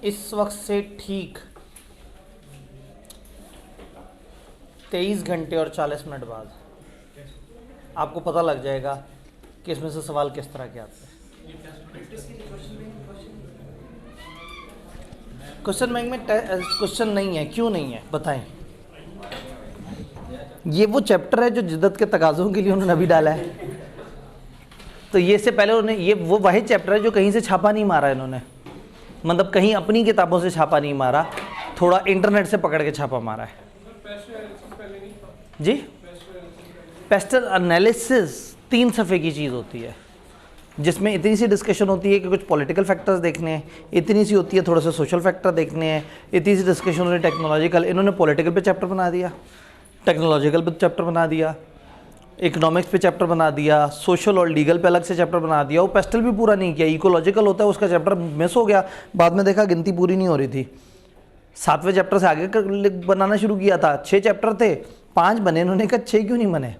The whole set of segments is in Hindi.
इस वक्त से ठीक 23 घंटे और 40 मिनट बाद आपको पता लग जाएगा कि इसमें से सवाल किस तरह के आते हैं। क्वेश्चन बैंक में क्वेश्चन नहीं है, क्यों नहीं है बताएं। ये वो चैप्टर है जो जिद्दत के तकाज़ों के लिए उन्होंने अभी डाला है। तो ये से पहले उन्होंने ये वो वही चैप्टर है जो कहीं से छापा नहीं मारा इन्होंने, मतलब कहीं अपनी किताबों से छापा नहीं मारा, थोड़ा इंटरनेट से पकड़ के छापा मारा है। जी, पेस्टल एनालिसिस 3 सफ़े की चीज़ होती है जिसमें इतनी सी डिस्कशन होती है कि कुछ पॉलिटिकल फैक्टर्स देखने हैं, इतनी सी होती है थोड़े से सोशल फैक्टर देखने हैं, इतनी सी डिस्कशन होती है टेक्नोलॉजिकल। इन्होंने पॉलिटिकल पे चैप्टर बना दिया, टेक्नोलॉजिकल पे चैप्टर बना दिया, इकोनॉमिक्स पे चैप्टर बना दिया, सोशल और लीगल पे अलग से चैप्टर बना दिया। वो पेस्टल भी पूरा नहीं किया। इकोलॉजिकल होता है उसका चैप्टर मिस हो गया, बाद में देखा गिनती पूरी नहीं हो रही थी। 7वें चैप्टर से आगे बनाना शुरू किया था, 6 चैप्टर थे, 5 बने। इन्होंने कहा 6 क्यों नहीं बने,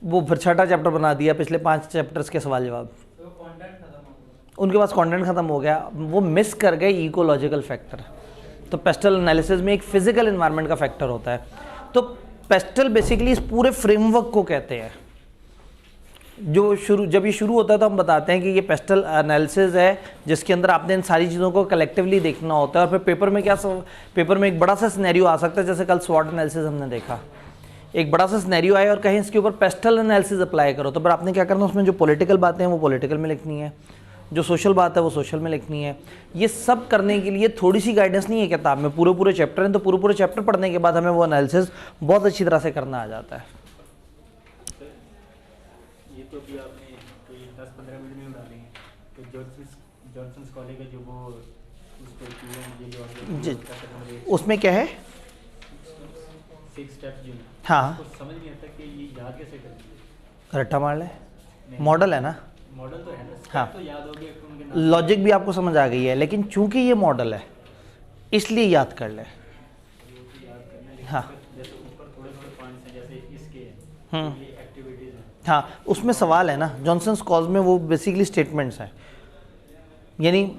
वो फिर 6ठा चैप्टर बना दिया, पिछले 5 चैप्टर्स के सवाल जवाब। उनके पास कंटेंट खत्म हो गया, वो मिस कर गए इकोलॉजिकल फैक्टर। तो पेस्टल एनालिसिस में एक फिजिकल एनवायरनमेंट का फैक्टर होता है। तो पेस्टल बेसिकली इस पूरे फ्रेमवर्क को कहते हैं जो जब ये शुरू होता है तो हम बताते हैं कि ये पेस्टल एनालिसिस है जिसके अंदर आपने इन सारी चीज़ों को कलेक्टिवली देखना होता है। और फिर पेपर में एक बड़ा सा सिनेरियो आ सकता है, जैसे कल स्वॉट एनालिसिस हमने देखा, एक बड़ा सा सिनेरियो आया और कहीं इसके ऊपर पेस्टल एनालिसिस अप्लाई करो, तो फिर आपने क्या करना है, उसमें जो पॉलिटिकल बातें हैं वो पॉलिटिकल में लिखनी है, जो सोशल बात है वो सोशल में लिखनी है। ये सब करने के लिए थोड़ी सी गाइडेंस नहीं है किताब में, पूरे चैप्टर हैं, तो पूरे चैप्टर पढ़ने के बाद हमें वो एनालिसिस बहुत अच्छी तरह से करना आ जाता है। ये तो भी आपने कोई 10-15 मिनट में उड़ा लेंगे, तो जॉनसन कॉलेज का जो वो जी, उसमें क्या है 6 स्टेप्स जो हाँ, तो समझ नहीं आता कि ये याद कैसे करें। रट्टा मार ले, मॉडल है ना, मॉडल तो है ना, हाँ, तो याद हो गया, उनके नाम लॉजिक भी आपको समझ आ गई है, लेकिन चूंकि ये मॉडल है इसलिए याद कर ले। याद करना है। हाँ, जैसे ऊपर थोड़े पॉइंट्स हैं, जैसे इसके ये एक्टिविटीज हैं। हाँ, उसमें सवाल है ना, जॉनसन्स कॉज में वो बेसिकली स्टेटमेंट्स हैं, यानी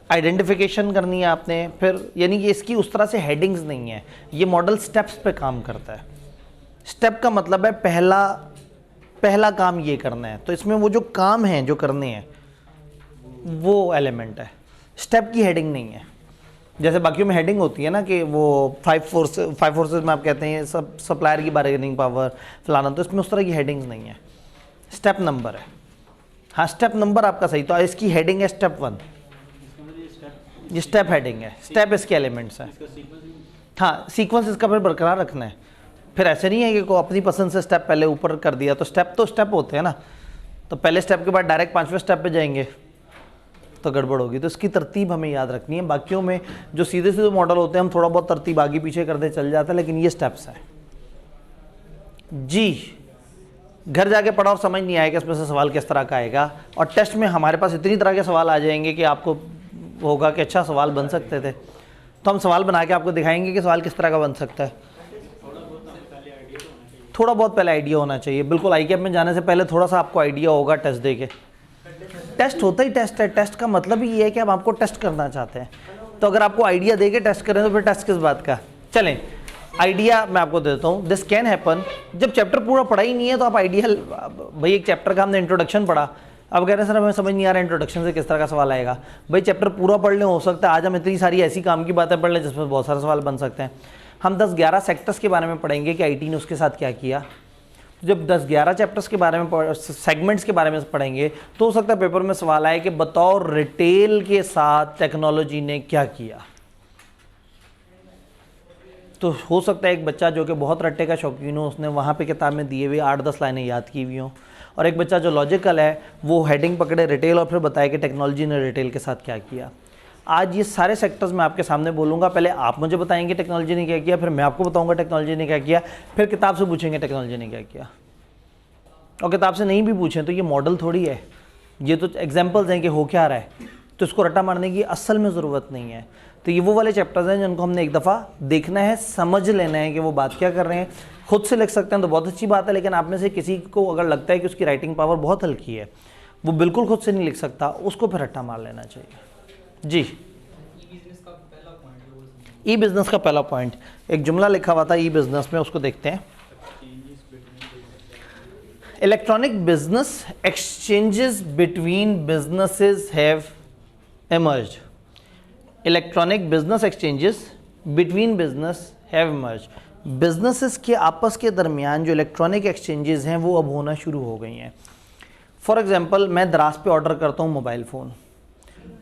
आइडेंटिफिकेशन करनी है आपने, फिर यानी कि इसकी उस तरह से हेडिंग्स नहीं है। ये मॉडल स्टेप्स पे काम करता है। स्टेप का मतलब है पहला काम ये करना है, तो इसमें वो जो काम हैं जो करने हैं वो एलिमेंट है, स्टेप की हेडिंग नहीं है। जैसे बाकियों में हेडिंग होती है ना कि वो 5 फोर्सेस में आप कहते हैं सब सप्लायर की बार्गेनिंग पावर फलाना, तो इसमें उस तरह की हेडिंग्स नहीं है, स्टेप नंबर है। हाँ, स्टेप नंबर आपका सही, तो इसकी हेडिंग है स्टेप 1, ये स्टेप हेडिंग है, स्टेप इसके एलिमेंट्स हैं। हाँ, सीक्वेंस इसका फिर बरकरार रखना है, फिर ऐसे नहीं है कि को अपनी पसंद से स्टेप पहले ऊपर कर दिया, तो स्टेप होते हैं ना, तो पहले स्टेप के बाद डायरेक्ट 5वें स्टेप पे जाएंगे तो गड़बड़ होगी। तो इसकी तरतीब हमें याद रखनी है। बाकियों में जो सीधे सीधे मॉडल होते हैं हम थोड़ा बहुत तरतीब आगे पीछे करते चल जाते हैं, लेकिन ये स्टेप्स हैं जी। घर जाके पढ़ा और समझ नहीं आएगा इसमें से सवाल किस तरह का आएगा, और टेस्ट में हमारे पास इतनी तरह के सवाल आ जाएंगे कि आपको होगा कि अच्छा सवाल बन सकते थे, तो हम सवाल बना के आपको दिखाएंगे कि सवाल किस तरह का बन सकता है। थोड़ा बहुत पहले आइडिया होना चाहिए, बिल्कुल आई कैप में जाने से पहले थोड़ा सा आपको आइडिया होगा टेस्ट दे के। टेस्ट होता ही टेस्ट है, टेस्ट का मतलब ही ये है कि हम आपको टेस्ट करना चाहते हैं, तो अगर आपको आइडिया दे के टेस्ट करें तो फिर टेस्ट किस बात का। चलें, आइडिया मैं आपको देता हूँ, दिस कैन हैपन। जब चैप्टर पूरा पढ़ा ही नहीं है तो आप आइडिया, भाई एक चैप्टर का हमने इंट्रोडक्शन पढ़ा, अब कह रहे हैं सर हमें समझ नहीं आ रहा इंट्रोडक्शन से किस तरह का सवाल आएगा। भाई चैप्टर पूरा पढ़ लें, हो सकता है आज हम इतनी सारी ऐसी काम की बातें पढ़ लें जिसमें बहुत सारे सवाल बन सकते हैं। हम 10-11 सेक्टर्स के बारे में पढ़ेंगे कि आईटी ने उसके साथ क्या किया। जब 10-11 चैप्टर्स के बारे में सेगमेंट्स के बारे में पढ़ेंगे तो हो सकता है पेपर में सवाल आए कि बताओ रिटेल के साथ टेक्नोलॉजी ने क्या किया। तो हो सकता है एक बच्चा जो कि बहुत रट्टे का शौकीन हो, उसने वहाँ पे किताब में दिए हुए 8-10 लाइनें याद की हुई हों, और एक बच्चा जो लॉजिकल है वो हेडिंग पकड़े रिटेल और फिर बताए कि टेक्नोलॉजी ने रिटेल के साथ क्या किया। आज ये सारे सेक्टर्स मैं आपके सामने बोलूँगा, पहले आप मुझे बताएंगे टेक्नोलॉजी ने क्या किया, फिर मैं आपको बताऊँगा टेक्नोलॉजी ने क्या किया, फिर किताब से पूछेंगे टेक्नोलॉजी ने क्या किया। और किताब से नहीं भी पूछें तो ये मॉडल थोड़ी है, ये तो एग्जाम्पल्स हैं कि हो क्या रहा है, तो इसको रट्टा मारने की असल में ज़रूरत नहीं है। तो ये वो वाले चैप्टर्स हैं जिनको हमने एक दफ़ा देखना है, समझ लेना है कि वो बात क्या कर रहे हैं। खुद से लिख सकते हैं तो बहुत अच्छी बात है, लेकिन आप में से किसी को अगर लगता है कि उसकी राइटिंग पावर बहुत हल्की है, वो बिल्कुल खुद से नहीं लिख सकता, उसको फिर रट्टा मार लेना चाहिए। जी, ई बिज़नेस का पहला पॉइंट, एक जुमला लिखा हुआ था ई बिज़नेस में, उसको देखते हैं। Electronic business exchanges between businesses have emerged. Electronic business exchanges between business have emerged. Businesses के आपस के दरमियान जो इलेक्ट्रॉनिक एक्सचेंजेस हैं वो अब होना शुरू हो गई हैं। फॉर एग्जांपल, मैं दराज पे ऑर्डर करता हूँ मोबाइल फ़ोन,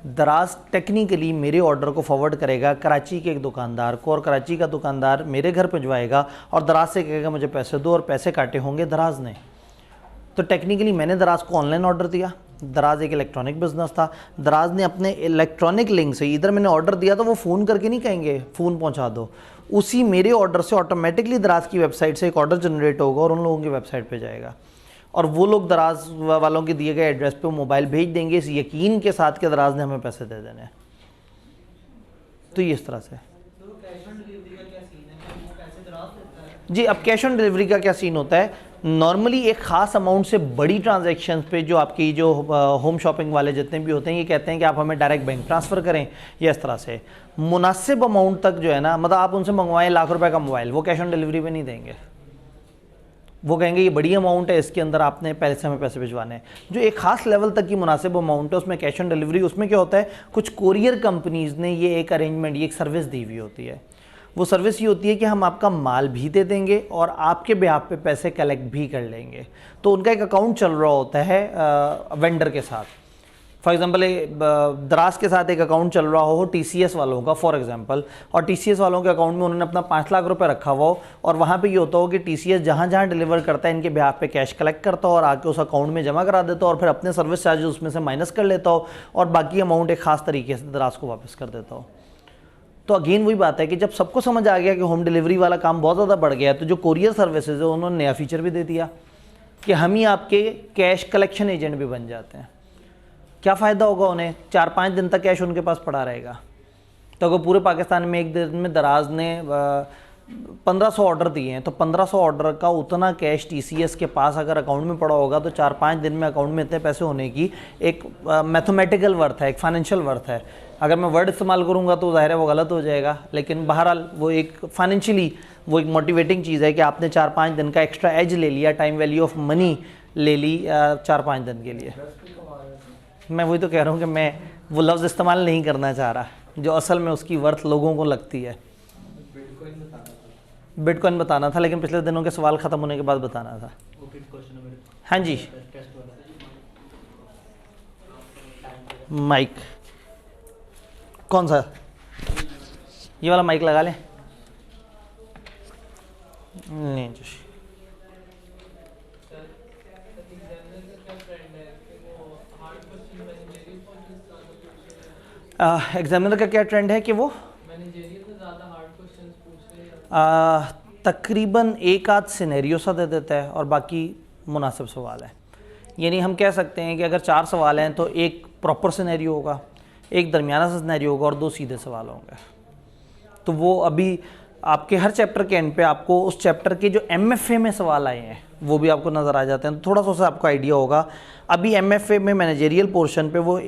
दराज टेक्निकली मेरे ऑर्डर को फॉरवर्ड करेगा कराची के एक दुकानदार को, और कराची का दुकानदार मेरे घर भिजवाएगा और दराज से कहेगा मुझे पैसे दो, और पैसे काटे होंगे दराज ने। तो टेक्निकली मैंने दराज को ऑनलाइन ऑर्डर दिया, दराज एक इलेक्ट्रॉनिक बिजनेस था, दराज ने अपने इलेक्ट्रॉनिक लिंक से, इधर मैंने ऑर्डर दिया तो वो फ़ोन करके नहीं कहेंगे फ़ोन पहुंचा दो, उसी मेरे ऑर्डर से ऑटोमेटिकली दराज की वेबसाइट से एक ऑर्डर जनरेट होगा और उन लोगों की वेबसाइट पे जाएगा, और वो लोग दराज वालों के दिए गए एड्रेस पे मोबाइल भेज देंगे इस यकीन के साथ कि दराज ने हमें पैसे दे देने हैं। तो ये इस तरह से जी। अब कैश ऑन डिलीवरी का क्या सीन होता है, नॉर्मली एक ख़ास अमाउंट से बड़ी ट्रांजैक्शन पे जो आपकी जो होम शॉपिंग वाले जितने भी होते हैं ये कहते हैं कि आप हमें डायरेक्ट बैंक ट्रांसफ़र करें, या इस तरह से मुनासिब अमाउंट तक जो है ना, मतलब आप उनसे मंगवाएं लाख रुपए का मोबाइल, वो कैश ऑन डिलीवरी पे नहीं देंगे, वो कहेंगे ये बड़ी अमाउंट है, इसके अंदर आपने पहले से हमें पैसे भिजवाने हैं। जो एक ख़ास लेवल तक की मुनासिब अमाउंट है उसमें कैश ऑन डिलीवरी, उसमें क्या होता है, कुछ कोरियर कंपनीज़ ने ये एक अरेंजमेंट, ये एक सर्विस दी हुई होती है। वो सर्विस ये होती है कि हम आपका माल भी दे देंगे और आपके बिहाफ पे पैसे कलेक्ट भी कर लेंगे। तो उनका एक अकाउंट चल रहा होता है वेंडर के साथ। फॉर एग्जांपल दराज के साथ एक अकाउंट चल रहा हो TCS वालों का फॉर एग्जांपल, और TCS वालों के अकाउंट में उन्होंने अपना 5 लाख रुपए रखा हुआ हो, और वहाँ पे ये होता हो कि TCS जहाँ जहाँ डिलीवर करता है इनके बिहाफ पे कैश कलेक्ट करता हो और आके उस अकाउंट में जमा करा देता हो, और फिर अपने सर्विस चार्जेस उसमें से माइनस कर लेता हो और बाकी अमाउंट एक ख़ास तरीके से दराज को वापस कर देता हो। तो अगेन वही बात है कि जब सबको समझ आ गया कि होम डिलीवरी वाला काम बहुत ज़्यादा बढ़ गया, तो जो कोरियर सर्विसेज है उन्होंने नया फीचर भी दे दिया कि हम ही आपके कैश कलेक्शन एजेंट भी बन जाते हैं। क्या फ़ायदा होगा उन्हें, 4-5 दिन तक कैश उनके पास पड़ा रहेगा। तो अगर पूरे पाकिस्तान में एक दिन में दराज ने 1500 ऑर्डर दिए हैं, तो 1500 ऑर्डर का उतना कैश TCS के पास अगर अकाउंट में पड़ा होगा तो 4-5 दिन में अकाउंट में इतने पैसे होने की एक मैथमेटिकल वर्थ है, एक फाइनेंशियल वर्थ है। अगर मैं वर्ड इस्तेमाल करूँगा तो ज़ाहिर है वो गलत हो जाएगा, लेकिन बहरहाल वो एक फाइनेंशियली वो एक मोटिवेटिंग चीज़ है कि आपने 4-5 दिन का एक्स्ट्रा एज ले लिया, टाइम वैल्यू ऑफ मनी ले ली 4-5 दिन के लिए। मैं वही तो कह रहा हूँ कि मैं वो लफ्ज़ इस्तेमाल नहीं करना चाह रहा जो असल में उसकी वर्थ लोगों को लगती है। बिटकॉइन बताना था, लेकिन पिछले दिनों के सवाल ख़त्म होने के बाद बताना था। हाँ जी, माइक कौन सा, ये वाला माइक लगा लें? नहीं जी, एग्जामिनर का क्या ट्रेंड है कि वो तकरीबन एक आध सिनेरियो सा दे देता है और बाकी मुनासिब सवाल है। यानी हम कह सकते हैं कि अगर 4 सवाल हैं तो एक प्रॉपर सिनेरियो होगा, एक दरमियाना सा सिनेरियो होगा और 2 सीधे सवाल होंगे। तो वो अभी आपके हर चैप्टर के एंड पे आपको उस चैप्टर के जो MFA में सवाल आए हैं वो भी आपको नज़र आ जाते हैं, तो थोड़ा सा उससे आपको आइडिया होगा। अभी MFA में मैनेजरियल पोर्शन पे वो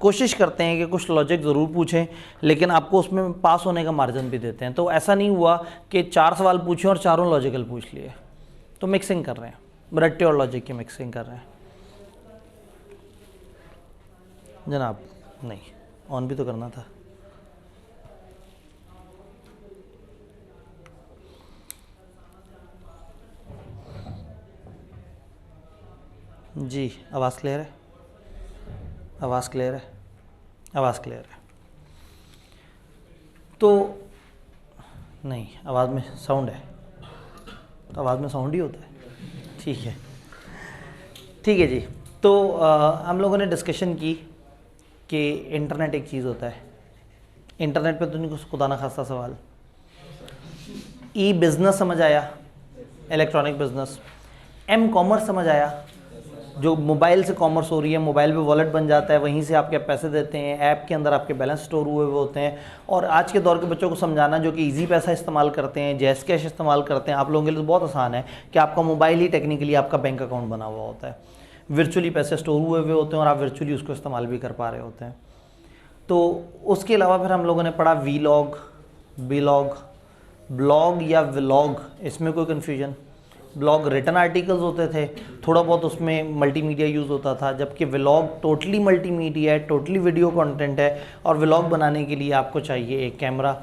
कोशिश करते हैं कि कुछ लॉजिक ज़रूर पूछें, लेकिन आपको उसमें पास होने का मार्जिन भी देते हैं। तो ऐसा नहीं हुआ कि 4 सवाल पूछे और चारों लॉजिकल पूछ लिए, तो मिक्सिंग कर रहे हैं, रट्टे और लॉजिक की मिक्सिंग कर रहे हैं जनाब। नहीं, ऑन भी तो करना था। जी, आवाज़ क्लियर है, आवाज़ क्लियर है, आवाज़ क्लियर है। तो नहीं, आवाज़ में साउंड है, तो आवाज़ में साउंड ही होता है। ठीक है, ठीक है जी। तो हम लोगों ने डिस्कशन की कि इंटरनेट एक चीज़ होता है, इंटरनेट पे तो नहीं कुछ खुदा ना खास्ता सवाल। ई बिज़नेस समझ आया, इलेक्ट्रॉनिक बिज़नेस। M कॉमर्स समझ आया, जो मोबाइल से कॉमर्स हो रही है, मोबाइल पे वॉलेट बन जाता है, वहीं से आपके पैसे देते हैं, ऐप के अंदर आपके बैलेंस स्टोर हुए हुए होते हैं। और आज के दौर के बच्चों को समझाना जो कि इजी पैसा इस्तेमाल करते हैं, जैस कैश इस्तेमाल करते हैं, आप लोगों के लिए तो बहुत आसान है कि आपका मोबाइल ही टेक्निकली आपका बैंक अकाउंट बना हुआ होता है, वर्चुअली पैसे स्टोर हुए हुए होते हैं और आप वर्चुअली उसको इस्तेमाल भी कर पा रहे होते हैं। तो उसके अलावा फिर हम लोगों ने पढ़ा वीलॉग, बिलॉग, ब्लॉग या व्लॉग, इसमें कोई कन्फ्यूजन। ब्लॉग रिटन आर्टिकल्स होते थे, थोड़ा बहुत उसमें मल्टीमीडिया यूज़ होता था, जबकि व्लॉग टोटली मल्टीमीडिया है, टोटली वीडियो कंटेंट है। और व्लॉग बनाने के लिए आपको चाहिए एक कैमरा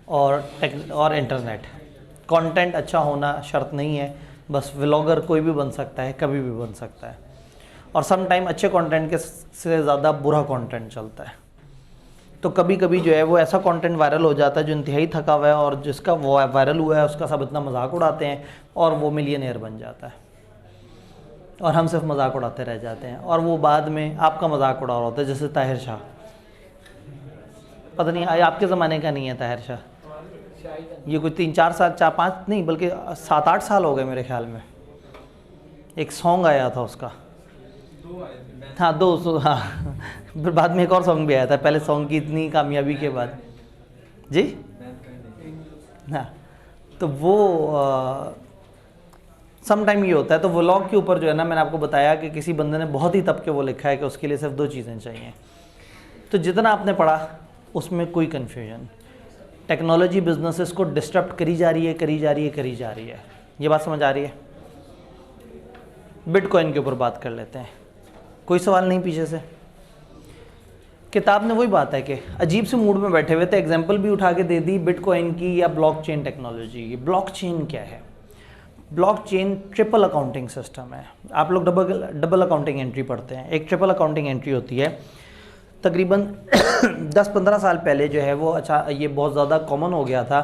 और इंटरनेट। कंटेंट अच्छा होना शर्त नहीं है, बस व्लॉगर कोई भी बन सकता है, कभी भी बन सकता है। और सम टाइम अच्छे कंटेंट के से ज़्यादा बुरा कंटेंट चलता है। तो कभी कभी जो है वो ऐसा कंटेंट वायरल हो जाता है जो इंतहाई थका हुआ है, और जिसका वो वायरल हुआ है उसका सब इतना मजाक उड़ाते हैं और वो मिलियनेयर बन जाता है, और हम सिर्फ मजाक उड़ाते रह जाते हैं, और वो बाद में आपका मजाक उड़ा रहा होता है। जैसे ताहिर शाह, पता नहीं आपके ज़माने का नहीं है ताहिर शाह, ये कोई 3-4 साल, 4-5 नहीं बल्कि 7-8 साल हो गए मेरे ख्याल में। एक सॉन्ग आया था उसका, हाँ 200, हाँ फिर बाद में एक और सॉन्ग भी आया था, पहले सॉन्ग की इतनी कामयाबी के बाद जी। हाँ, तो वो सम टाइम ये होता है। तो व्लॉग के ऊपर जो है ना, मैंने आपको बताया कि किसी बंदे ने बहुत ही तब के वो लिखा है कि उसके लिए सिर्फ 2 चीज़ें चाहिए। तो जितना आपने पढ़ा उसमें कोई कन्फ्यूजन, टेक्नोलॉजी बिजनेसेस को डिस्टर्ब करी जा रही है, करी जा रही है, करी जा रही है। ये बात समझ आ रही है? बिटकॉइन के ऊपर बात कर लेते हैं, कोई सवाल नहीं पीछे से? किताब में वही बात है कि अजीब से मूड में बैठे हुए थे, एग्जाम्पल भी उठा के दे दी बिटकॉइन की या ब्लॉकचेन टेक्नोलॉजी की। ब्लॉकचेन क्या है? ब्लॉकचेन ट्रिपल अकाउंटिंग सिस्टम है। आप लोग डबल अकाउंटिंग एंट्री पढ़ते हैं। एक ट्रिपल अकाउंटिंग एंट्री होती है, तकरीबन 10-15 साल पहले जो है वो, अच्छा ये बहुत ज़्यादा कॉमन हो गया था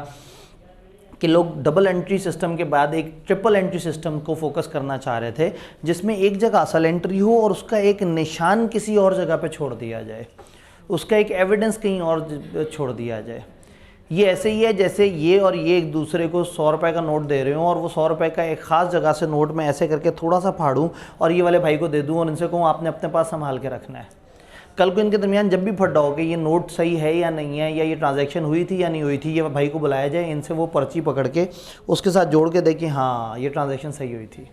कि लोग डबल एंट्री सिस्टम के बाद एक ट्रिपल एंट्री सिस्टम को फोकस करना चाह रहे थे, जिसमें एक जगह असल एंट्री हो और उसका एक निशान किसी और जगह पे छोड़ दिया जाए, उसका एक एविडेंस कहीं और छोड़ दिया जाए। ये ऐसे ही है जैसे ये और ये एक दूसरे को 100 रुपये का नोट दे रहे हो, और वो 100 रुपये का एक ख़ास जगह से नोट में ऐसे करके थोड़ा सा फाड़ूँ और ये वाले भाई को दे दूँ और इनसे कहूँ आपने अपने पास संभाल के रखना है। कल को इनके दरमियान जब भी फटा हो कि ये नोट सही है या नहीं है, या ये ट्रांजैक्शन हुई थी या नहीं हुई थी, ये भाई को बुलाया जाए, इनसे वो पर्ची पकड़ के उसके साथ जोड़ के देखें हाँ ये ट्रांजैक्शन सही हुई थी,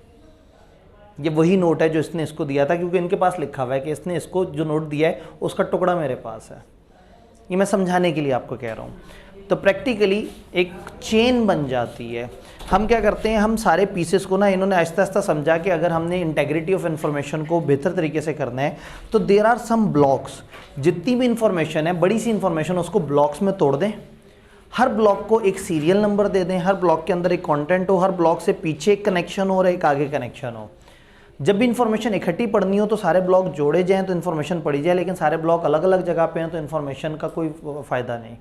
ये वही नोट है जो इसने इसको दिया था, क्योंकि इनके पास लिखा हुआ है कि इसने इसको जो नोट दिया है उसका टुकड़ा मेरे पास है। ये मैं समझाने के लिए आपको कह रहा हूँ। तो प्रैक्टिकली एक चेन बन जाती है। हम क्या करते हैं, हम सारे पीसेस को ना, इन्होंने आहिस्ता आहिस्ता समझा कि अगर हमने इंटेग्रिटी ऑफ इन्फॉर्मेशन को बेहतर तरीके से करना है तो देयर आर सम ब्लॉक्स। जितनी भी इंफॉर्मेशन है, बड़ी सी इंफॉर्मेशन, उसको ब्लॉक्स में तोड़ दें। हर ब्लॉक को एक सीरियल नंबर दे दें, हर ब्लॉक के अंदर एक कंटेंट हो, हर ब्लॉक से पीछे एक कनेक्शन हो और एक आगे कनेक्शन हो। जब भी इन्फॉर्मेशन इकट्ठी पढ़नी हो तो सारे ब्लॉक जोड़े जाएँ तो इन्फॉर्मेशन पढ़ी जाए, लेकिन सारे ब्लॉक अलग अलग जगह पे हैं तो इन्फॉर्मेशन का कोई फ़ायदा नहीं।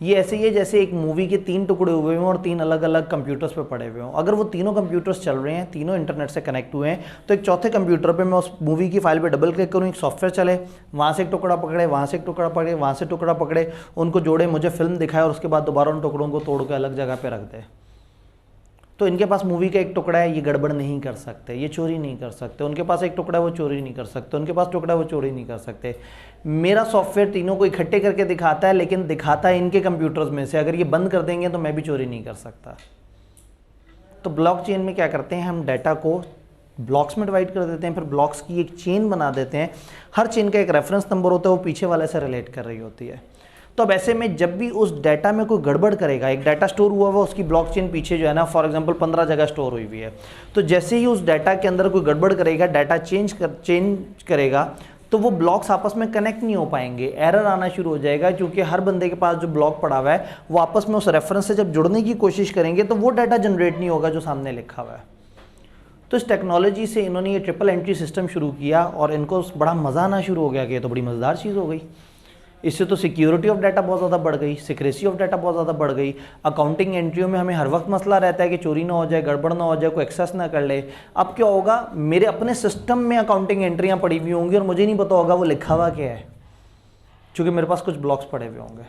ये ऐसे ही है जैसे एक मूवी के 3 टुकड़े हुए हों और 3 अलग अलग कंप्यूटर्स पे पड़े हुए हों। अगर वो तीनों कंप्यूटर्स चल रहे हैं, तीनों इंटरनेट से कनेक्ट हुए हैं, तो एक चौथे कंप्यूटर पे मैं उस मूवी की फाइल पे डबल क्लिक करूँ, एक सॉफ्टवेयर चले, वहाँ से एक टुकड़ा पकड़े, वहाँ से एक टुकड़ा पकड़े, वहाँ से टुकड़ा पकड़े, उनको जोड़े, मुझे फिल्म दिखाए और उसके बाद दोबारा उन टुकड़ों को तोड़ के अलग जगह पर रख दे। तो इनके पास मूवी का एक टुकड़ा है, ये गड़बड़ नहीं कर सकते, ये चोरी नहीं कर सकते। उनके पास एक टुकड़ा है, वो चोरी नहीं कर सकते। उनके पास टुकड़ा है, वो चोरी नहीं कर सकते। मेरा सॉफ्टवेयर तीनों को इकट्ठे करके दिखाता है, लेकिन दिखाता है इनके कंप्यूटर्स में से। अगर ये बंद कर देंगे तो मैं भी चोरी नहीं कर सकता। तो ब्लॉकचेन में क्या करते हैं, हम डाटा को ब्लॉक्स में डिवाइड कर देते हैं, फिर ब्लॉक्स की एक चेन बना देते हैं। हर चेन का एक रेफरेंस नंबर होता है, वो पीछे वाले से रिलेट कर रही होती है। तो अब ऐसे में जब भी उस डाटा में कोई गड़बड़ करेगा, एक डाटा स्टोर हुआ हुआ, उसकी ब्लॉकचेन पीछे जो है ना, फॉर एग्जांपल 15 जगह स्टोर हुई हुई है, तो जैसे ही उस डाटा के अंदर कोई गड़बड़ करेगा, डाटा चेंज करेगा, तो वो ब्लॉक्स आपस में कनेक्ट नहीं हो पाएंगे, एरर आना शुरू हो जाएगा। क्योंकि हर बंदे के पास जो ब्लॉक पड़ा हुआ है वो आपस में उस रेफरेंस से जब जुड़ने की कोशिश करेंगे तो वो डाटा जनरेट नहीं होगा जो सामने लिखा हुआ है। तो इस टेक्नोलॉजी से इन्होंने ये ट्रिपल एंट्री सिस्टम शुरू किया और इनको बड़ा मज़ा आना शुरू हो गया कि ये तो बड़ी मज़ेदार चीज़ हो गई। इससे तो सिक्योरिटी ऑफ डाटा बहुत ज़्यादा बढ़ गई, सिक्रेसी ऑफ डाटा बहुत ज़्यादा बढ़ गई। अकाउंटिंग एंट्रियों में हमें हर वक्त मसला रहता है कि चोरी ना हो जाए, गड़बड़ ना हो जाए, कोई एक्सेस ना कर ले। अब क्या होगा, मेरे अपने सिस्टम में अकाउंटिंग एंट्रियाँ पड़ी हुई होंगी और मुझे नहीं पता होगा वो लिखा हुआ क्या है, क्योंकि मेरे पास कुछ ब्लॉक्स पड़े हुए होंगे,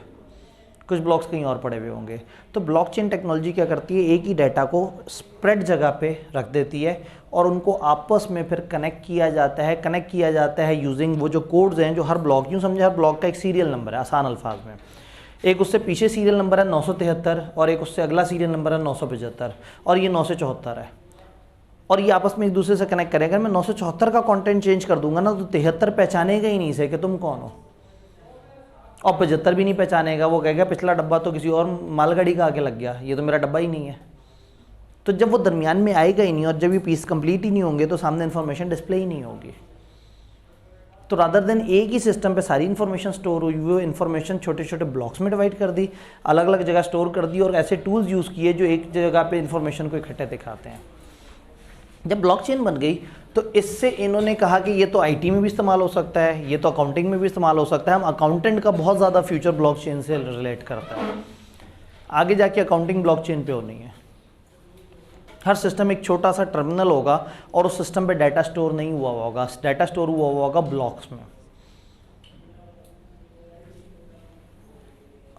कुछ ब्लॉक्स कहीं और पड़े हुए होंगे। तो ब्लॉकचेन टेक्नोलॉजी क्या करती है, एक ही डाटा को स्प्रेड जगह पे रख देती है और उनको आपस में फिर कनेक्ट किया जाता है यूजिंग वो जो कोड्स हैं, जो हर ब्लॉक, यूँ समझे हर ब्लॉक का एक सीरियल नंबर है, आसान अल्फाज में। एक उससे पीछे सीरियल नंबर है 973 और एक उससे अगला सीरियल नंबर है 975 और ये 974 है, और ये आपस में एक दूसरे से कनेक्ट करें। अगर मैं 974 का कंटेंट चेंज कर दूंगा ना तो 73 पहचानेगा ही नहीं से कि तुम कौन हो। और 75 भी नहीं पहचानेगा, वो कहेगा पिछला डब्बा तो किसी और मालगाड़ी का आके लग गया, ये तो मेरा डब्बा ही नहीं है। तो जब वो दरमियान में आएगा ही नहीं और जब ये पीस कंप्लीट ही नहीं होंगे तो सामने इन्फॉर्मेशन डिस्प्ले ही नहीं होगी। तो रादर देन एक ही सिस्टम पे सारी इन्फॉर्मेशन स्टोर हुई, वो इन्फॉर्मेशन छोटे छोटे ब्लॉक्स में डिवाइड कर दी, अलग अलग जगह स्टोर कर दी और ऐसे टूल्स यूज़ किए जो एक जगह पे इन्फॉर्मेशन को इकट्ठे दिखाते हैं। जब ब्लॉकचेन बन गई तो इससे इन्होंने कहा कि ये तो आईटी में भी इस्तेमाल हो सकता है, ये तो अकाउंटिंग में भी इस्तेमाल हो सकता है। हम अकाउंटेंट का बहुत ज़्यादा फ्यूचर ब्लॉकचेन से रिलेट करता है। आगे जाके अकाउंटिंग ब्लॉकचेन पे होनी है। हर सिस्टम एक छोटा सा टर्मिनल होगा और उस सिस्टम पे डाटा स्टोर नहीं हुआ होगा, डाटा स्टोर हुआ होगा ब्लॉक्स में।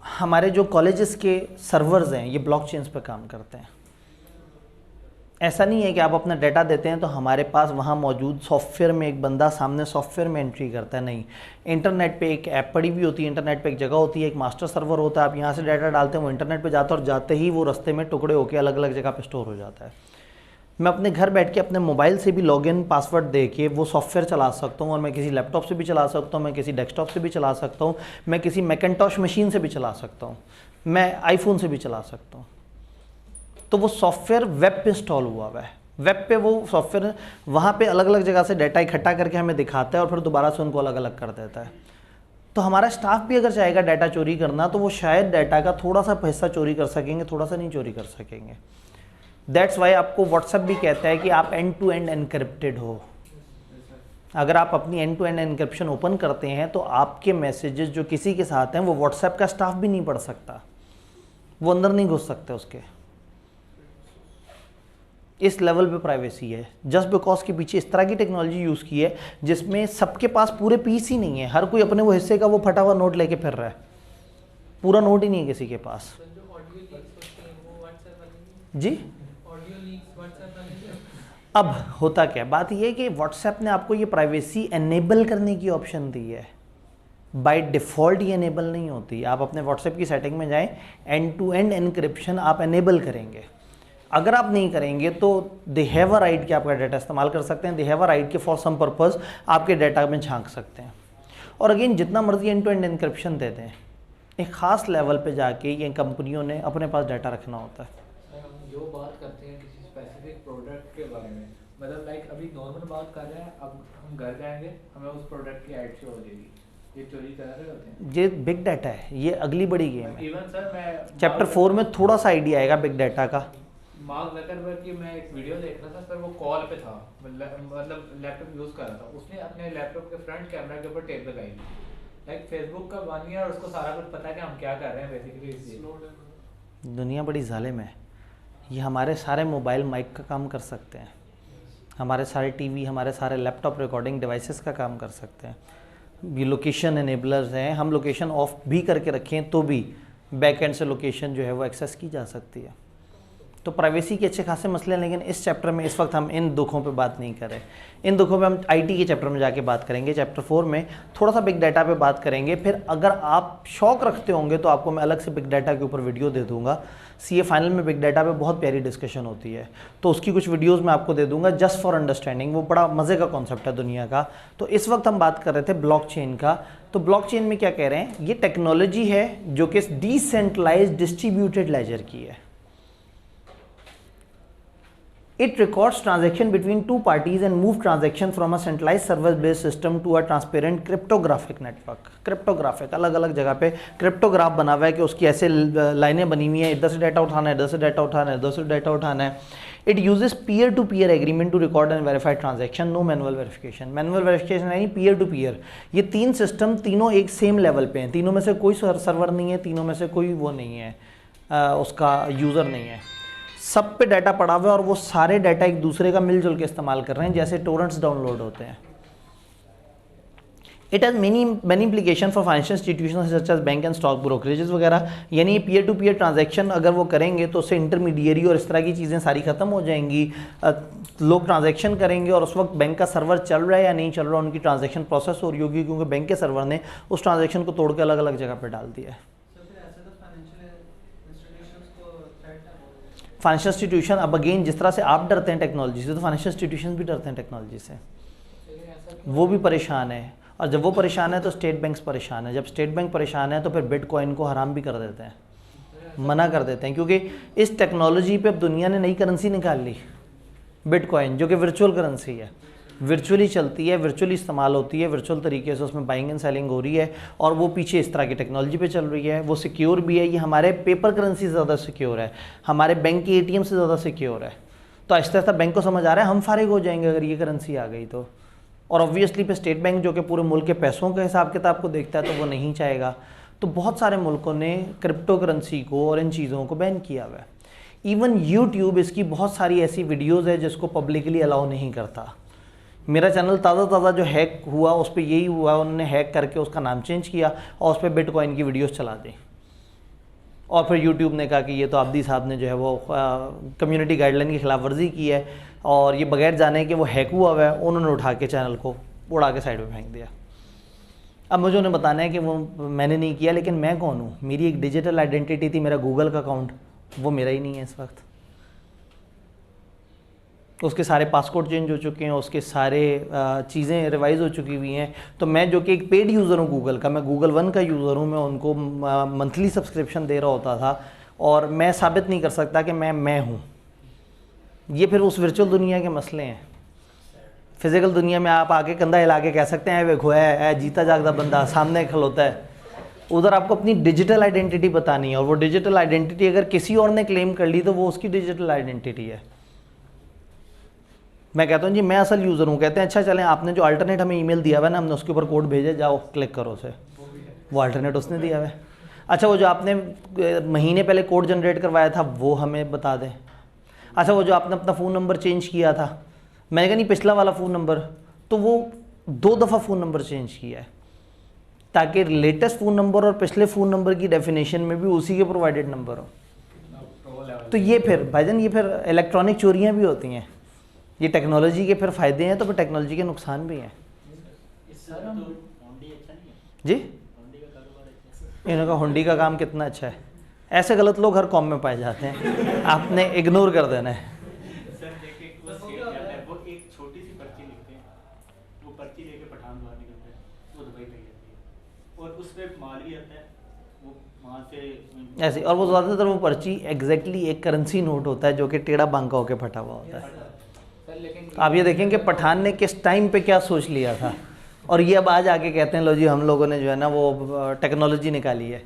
हमारे जो कॉलेजेस के सर्वर्स हैं ये ब्लॉकचेन्स पे काम करते हैं। ऐसा नहीं है कि आप अपना डाटा देते हैं तो हमारे पास वहाँ मौजूद सॉफ्टवेयर में एक बंदा सामने सॉफ्टवेयर में एंट्री करता है, नहीं। इंटरनेट पे एक ऐप पड़ी हुई होती है, इंटरनेट पे एक जगह होती है, एक मास्टर सर्वर होता है, आप यहाँ से डाटा डालते हैं, वो इंटरनेट पे जाता है और जाते ही वो रास्ते में टुकड़े होकर अलग अलग जगह पे स्टोर हो जाता है। मैं अपने घर बैठ के अपने मोबाइल से भी लॉगिन पासवर्ड दे के वो सॉफ्टवेयर चला सकता हूँ और मैं किसी लैपटॉप से भी चला सकता हूँ, मैं किसी डेस्कटॉप से भी चला सकता हूँ, मैं किसी मैकिन्टॉश मशीन से भी चला सकता हूँ, मैं आईफोन से भी चला सकता हूँ। तो वो सॉफ्टवेयर वेब पे इंस्टॉल हुआ है। वेब पे वो सॉफ्टवेयर वहाँ पे अलग अलग जगह से डाटा इकट्ठा करके हमें दिखाता है और फिर दोबारा से उनको अलग अलग कर देता है। तो हमारा स्टाफ भी अगर चाहेगा डाटा चोरी करना तो वो शायद डाटा का थोड़ा सा हिस्सा चोरी कर सकेंगे, थोड़ा सा नहीं चोरी कर सकेंगे। दैट्स वाई आपको व्हाट्सएप भी कहता है कि आप एंड टू एंड एनक्रिप्टेड हो। अगर आप अपनी end to end encryption open करते हैं तो आपके मैसेजेस जो किसी के साथ हैं वो व्हाट्सएप का स्टाफ भी नहीं पढ़ सकता, वो अंदर नहीं घुस सकते उसके। इस लेवल पे प्राइवेसी है जस्ट बिकॉज के पीछे इस तरह की टेक्नोलॉजी यूज़ की है जिसमें सबके पास पूरे पीस ही नहीं है। हर कोई अपने वो हिस्से का वो फटा हुआ नोट लेके फिर रहा है, पूरा नोट ही नहीं है किसी के पास। जी अब होता क्या, बात ये है कि व्हाट्सएप ने आपको ये प्राइवेसी एनेबल करने की ऑप्शन दी है। बाय डिफ़ॉल्ट ये एनेबल नहीं होती। आप अपने व्हाट्सएप की सेटिंग में जाएं, एंड टू एंड एनक्रिप्शन आप एनेबल करेंगे। अगर आप नहीं करेंगे तो दे हैव अ राइट कि आपका डाटा इस्तेमाल कर सकते हैं, दे हैव अ राइट कि फॉर सम पर्पस आपके डाटा में झांक सकते हैं। और अगेन जितना मर्जी एंड टू एंड एनक्रिप्शन दे दें, एक ख़ास लेवल पे जाके ये कंपनियों ने अपने पास डाटा रखना होता है। हम जो बात करते हैं किसी स्पेसिफिक प्रोडक्ट के बारे में, मतलब लाइक अभी नॉर्मल बात कर रहे हैं, अब हम घर जाएंगे हमें उस प्रोडक्ट की ऐड शो हो जाएगी, ये चोरी करा रहे होते हैं। ये बिग डाटा है, ये अगली बड़ी गेम है। इवन सर मैं चैप्टर 4 में थोड़ा सा आइडिया आएगा बिग डाटा का। मार्क ज़करबर्ग की मैं एक वीडियो देख रहा था सर, वो कॉल पे था, मतलब लैपटॉप यूज़ कर रहा था, उसने अपने लैपटॉप के फ्रंट कैमरा के ऊपर टेप लगाई, लाइक फेसबुक का बन गया और उसको सारा कुछ पता है कि हम क्या कर रहे हैं बेसिकली। दुनिया बड़ी जालिम है। ये हमारे सारे मोबाइल माइक का काम कर सकते हैं, हमारे सारे टीवी, हमारे सारे लैपटॉप रिकॉर्डिंग डिवाइसेस का काम कर सकते हैं। ये लोकेशन एनेबलर्स हैं, हम लोकेशन ऑफ भी करके रखें तो भी बैक एंड से लोकेशन जो है वो एक्सेस की जा सकती है। तो प्राइवेसी के अच्छे खासे मसले हैं, लेकिन इस चैप्टर में इस वक्त हम इन दुखों पे बात नहीं करें। इन दुखों पे हम आईटी के चैप्टर में जाके बात करेंगे। चैप्टर 4 में थोड़ा सा बिग डाटा पे बात करेंगे। फिर अगर आप शौक रखते होंगे तो आपको मैं अलग से बिग डाटा के ऊपर वीडियो दे दूंगा। सीए फाइनल में बिग डाटा पे बहुत प्यारी डिस्कशन होती है, तो उसकी कुछ वीडियोज़ मैं आपको दे दूंगा जस्ट फॉर अंडरस्टैंडिंग। वो बड़ा मज़े का कॉन्सेप्ट है दुनिया का। तो इस वक्त हम बात कर रहे थे ब्लॉकचेन का। तो ब्लॉकचेन में क्या कह रहे हैं, ये टेक्नोलॉजी है जो कि डिसेंट्रलाइज्ड डिस्ट्रीब्यूटेड लेजर की है। It records transaction between two parties and move transaction from a centralized server-based system to a transparent cryptographic network. Cryptographic अलग अलग जगह पे क्रिप्टोग्राफ बना हुआ है कि उसकी ऐसे लाइनें बनी हुई हैं, इधर से डाटा उठाना है, इधर से डाटा उठाना है, इधर से डाटा उठाना है। It uses peer-to-peer agreement to record and verify transaction, no manual verification. Manual verification यानी peer-to-peer। ये तीन सिस्टम तीनों एक सेम लेवल पे हैं, तीनों में से कोई सर्वर नहीं है, तीनों में से कोई वो नहीं है, उसका यूज़र नहीं है। सब पे डाटा पड़ा हुआ है और वो सारे डाटा एक दूसरे का मिलजुल के इस्तेमाल कर रहे हैं, जैसे टोरेंट्स डाउनलोड होते हैं। It has many implication for financial institutions such as bank and stock brokerages वगैरह। यानी पीयर टू पीयर ट्रांजैक्शन अगर वो करेंगे तो उससे इंटरमीडिएरी और इस तरह की चीज़ें सारी ख़त्म हो जाएंगी। लोग ट्रांजैक्शन करेंगे और उस वक्त बैंक का सर्वर चल रहा है या नहीं चल रहा, उनकी ट्रांजैक्शन प्रोसेस हो रही होगी, क्योंकि बैंक के सर्वर ने उस ट्रांजैक्शन को तोड़ के अलग अलग जगह पर डाल दिया है। फाइनेंशियल इंस्टीट्यूशन, अब अगेन जिस तरह से आप डरते हैं टेक्नोलॉजी से, तो फाइनेंशियल इंस्टीट्यूशन भी डरते हैं टेक्नोलॉजी से, वो भी परेशान है। और जब वो परेशान है तो स्टेट बैंक्स परेशान है, जब स्टेट बैंक परेशान है तो फिर बिटकॉइन को हराम भी कर देते हैं, मना कर देते हैं, क्योंकि इस टेक्नोलॉजी पे अब दुनिया ने नई करेंसी निकाल ली, बिटकॉइन, जो कि वर्चुअल करेंसी है, वर्चुअली चलती है, वर्चुअली इस्तेमाल होती है, वर्चुअल तरीके से उसमें बाइंग एंड सेलिंग हो रही है, और वो पीछे इस तरह की टेक्नोलॉजी पे चल रही है, वो सिक्योर भी है, ये हमारे पेपर करेंसी से ज़्यादा सिक्योर है, हमारे बैंक के ATM से ज़्यादा सिक्योर है। तो आहिस्ता आहिस्ता बैंक को समझ आ रहा है हम फारिग हो जाएंगे अगर ये करेंसी आ गई तो, और ऑब्वियसली पे स्टेट बैंक जो कि पूरे मुल्क के पैसों के हिसाब किताब को देखता है तो वो नहीं चाहेगा। तो बहुत सारे मुल्कों ने क्रिप्टो करेंसी को और इन चीज़ों को बैन किया हुआ है। इवन यूट्यूब इसकी बहुत सारी ऐसी वीडियोज़ है जिसको पब्लिकली अलाउ नहीं करता। मेरा चैनल ताज़ा जो हैक हुआ उस पर यही हुआ, उन्होंने हैक करके उसका नाम चेंज किया और उस पर बिटकॉइन की वीडियोस चला दी, और फिर यूट्यूब ने कहा कि ये तो आब्दी साहब ने जो है वो कम्युनिटी गाइडलाइन की खिलाफ वर्जी की है, और ये बगैर जाने कि वो हैक हुआ है उन्होंने उठा के चैनल को उड़ा के साइड में फेंक दिया। अब मुझे उन्हें बताना है कि वो मैंने नहीं किया, लेकिन मैं कौन हूँ? मेरी एक डिजिटल आइडेंटिटी थी, मेरा गूगल का अकाउंट, वो मेरा ही नहीं है इस वक्त। उसके सारे पासकोड चेंज हो चुके हैं, उसके सारे चीज़ें रिवाइज़ हो चुकी हुई हैं। तो मैं जो कि एक पेड यूज़र हूँ गूगल का, मैं गूगल वन का यूज़र हूँ, मैं उनको मंथली सब्सक्रिप्शन दे रहा होता था, और मैं साबित नहीं कर सकता कि मैं हूँ। ये फिर उस वर्चुअल दुनिया के मसले हैं। फिज़िकल दुनिया में आप आके कंधा हिला के कह सकते हैं वे खोया है, जीता जागता बंदा सामने खलोता है। उधर आपको अपनी डिजिटल आइडेंटिटी बतानी है, और वो डिजिटल आइडेंटिटी अगर किसी और ने क्लेम कर ली तो वो उसकी डिजिटल आइडेंटिटी है। मैं कहता हूँ जी मैं असल यूज़र हूँ, कहते हैं अच्छा चलें आपने जो अल्टरनेट हमें ईमेल दिया हुआ है ना, हमने उसके ऊपर कोड भेजे, जाओ क्लिक करो उसे, वो अल्टरनेट उसने दिया हुआ है। अच्छा वो जो आपने महीने पहले कोड जनरेट करवाया था वो हमें बता दें। अच्छा वो जो आपने अपना फ़ोन नंबर चेंज किया था, मैंने कहा नहीं पिछला वाला फ़ोन नंबर, तो वो 2 दफ़ा फ़ोन नंबर चेंज किया है ताकि लेटेस्ट फ़ोन नंबर और पिछले फ़ोन नंबर की डेफिनेशन में भी उसी के प्रोवाइडेड नंबर हो। तो ये फिर भाईजान ये फिर इलेक्ट्रॉनिक चोरियाँ भी होती हैं। ये टेक्नोलॉजी के फिर फ़ायदे हैं तो फिर टेक्नोलॉजी के नुकसान भी हैं। जी इनका हुंडी का काम कितना अच्छा है, ऐसे गलत लोग हर कौम में पाए जाते हैं, आपने इग्नोर कर देना है। सर देखिए वो एक छोटी सी पर्ची लिखते हैं, वो पर्ची लेके पठान बाहर निकलता है, वो दुबई पे जाती है और उस पे माल भी आता है, वो वहाँ से ऐसे। और वो ज़्यादातर वो पर्ची एग्जैक्टली एक करेंसी नोट होता है जो कि टेढ़ा बांका होकर फटा हुआ होता है। आप ये देखें कि पठान ने किस टाइम पे क्या सोच लिया था, और ये अब आज आके कहते हैं लो जी हम लोगों ने जो है ना वो टेक्नोलॉजी निकाली है।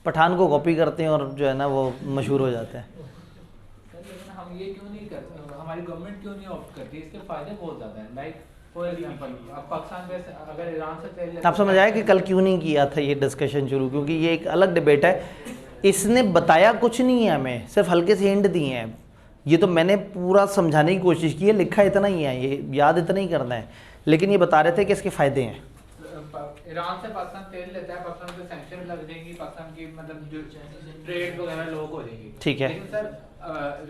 पठान को कॉपी करते हैं और जो है ना वो मशहूर हो जाते हैं। लेकिन हम ये क्यों नहीं करते, हमारी गवर्नमेंट क्यों नहीं ऑप्ट करती? इसके फायदे बहुत ज़्यादा हैं। लाइक फॉर एग्जांपल अब पाकिस्तान में अगर ईरान से तेल आप समझ आए कि कल क्यों नहीं किया था ये डिस्कशन शुरू, क्योंकि ये एक अलग डिबेट है। इसने बताया कुछ नहीं है, हमें सिर्फ हल्के से हिंट दिए हैं। ये तो मैंने पूरा समझाने की कोशिश की है, लिखा इतना ही है, ये याद इतना ही करना है, लेकिन ये बता रहे थे कि इसके फ़ायदे हैं। ईरान से पाकिस्तान तेल लेता है, पाकिस्तान पे सैंक्शन लग जाएंगी, पाकिस्तान की मतलब जो ट्रेड वगैरह लोग हो जाएगी। ठीक है। लेकिन सर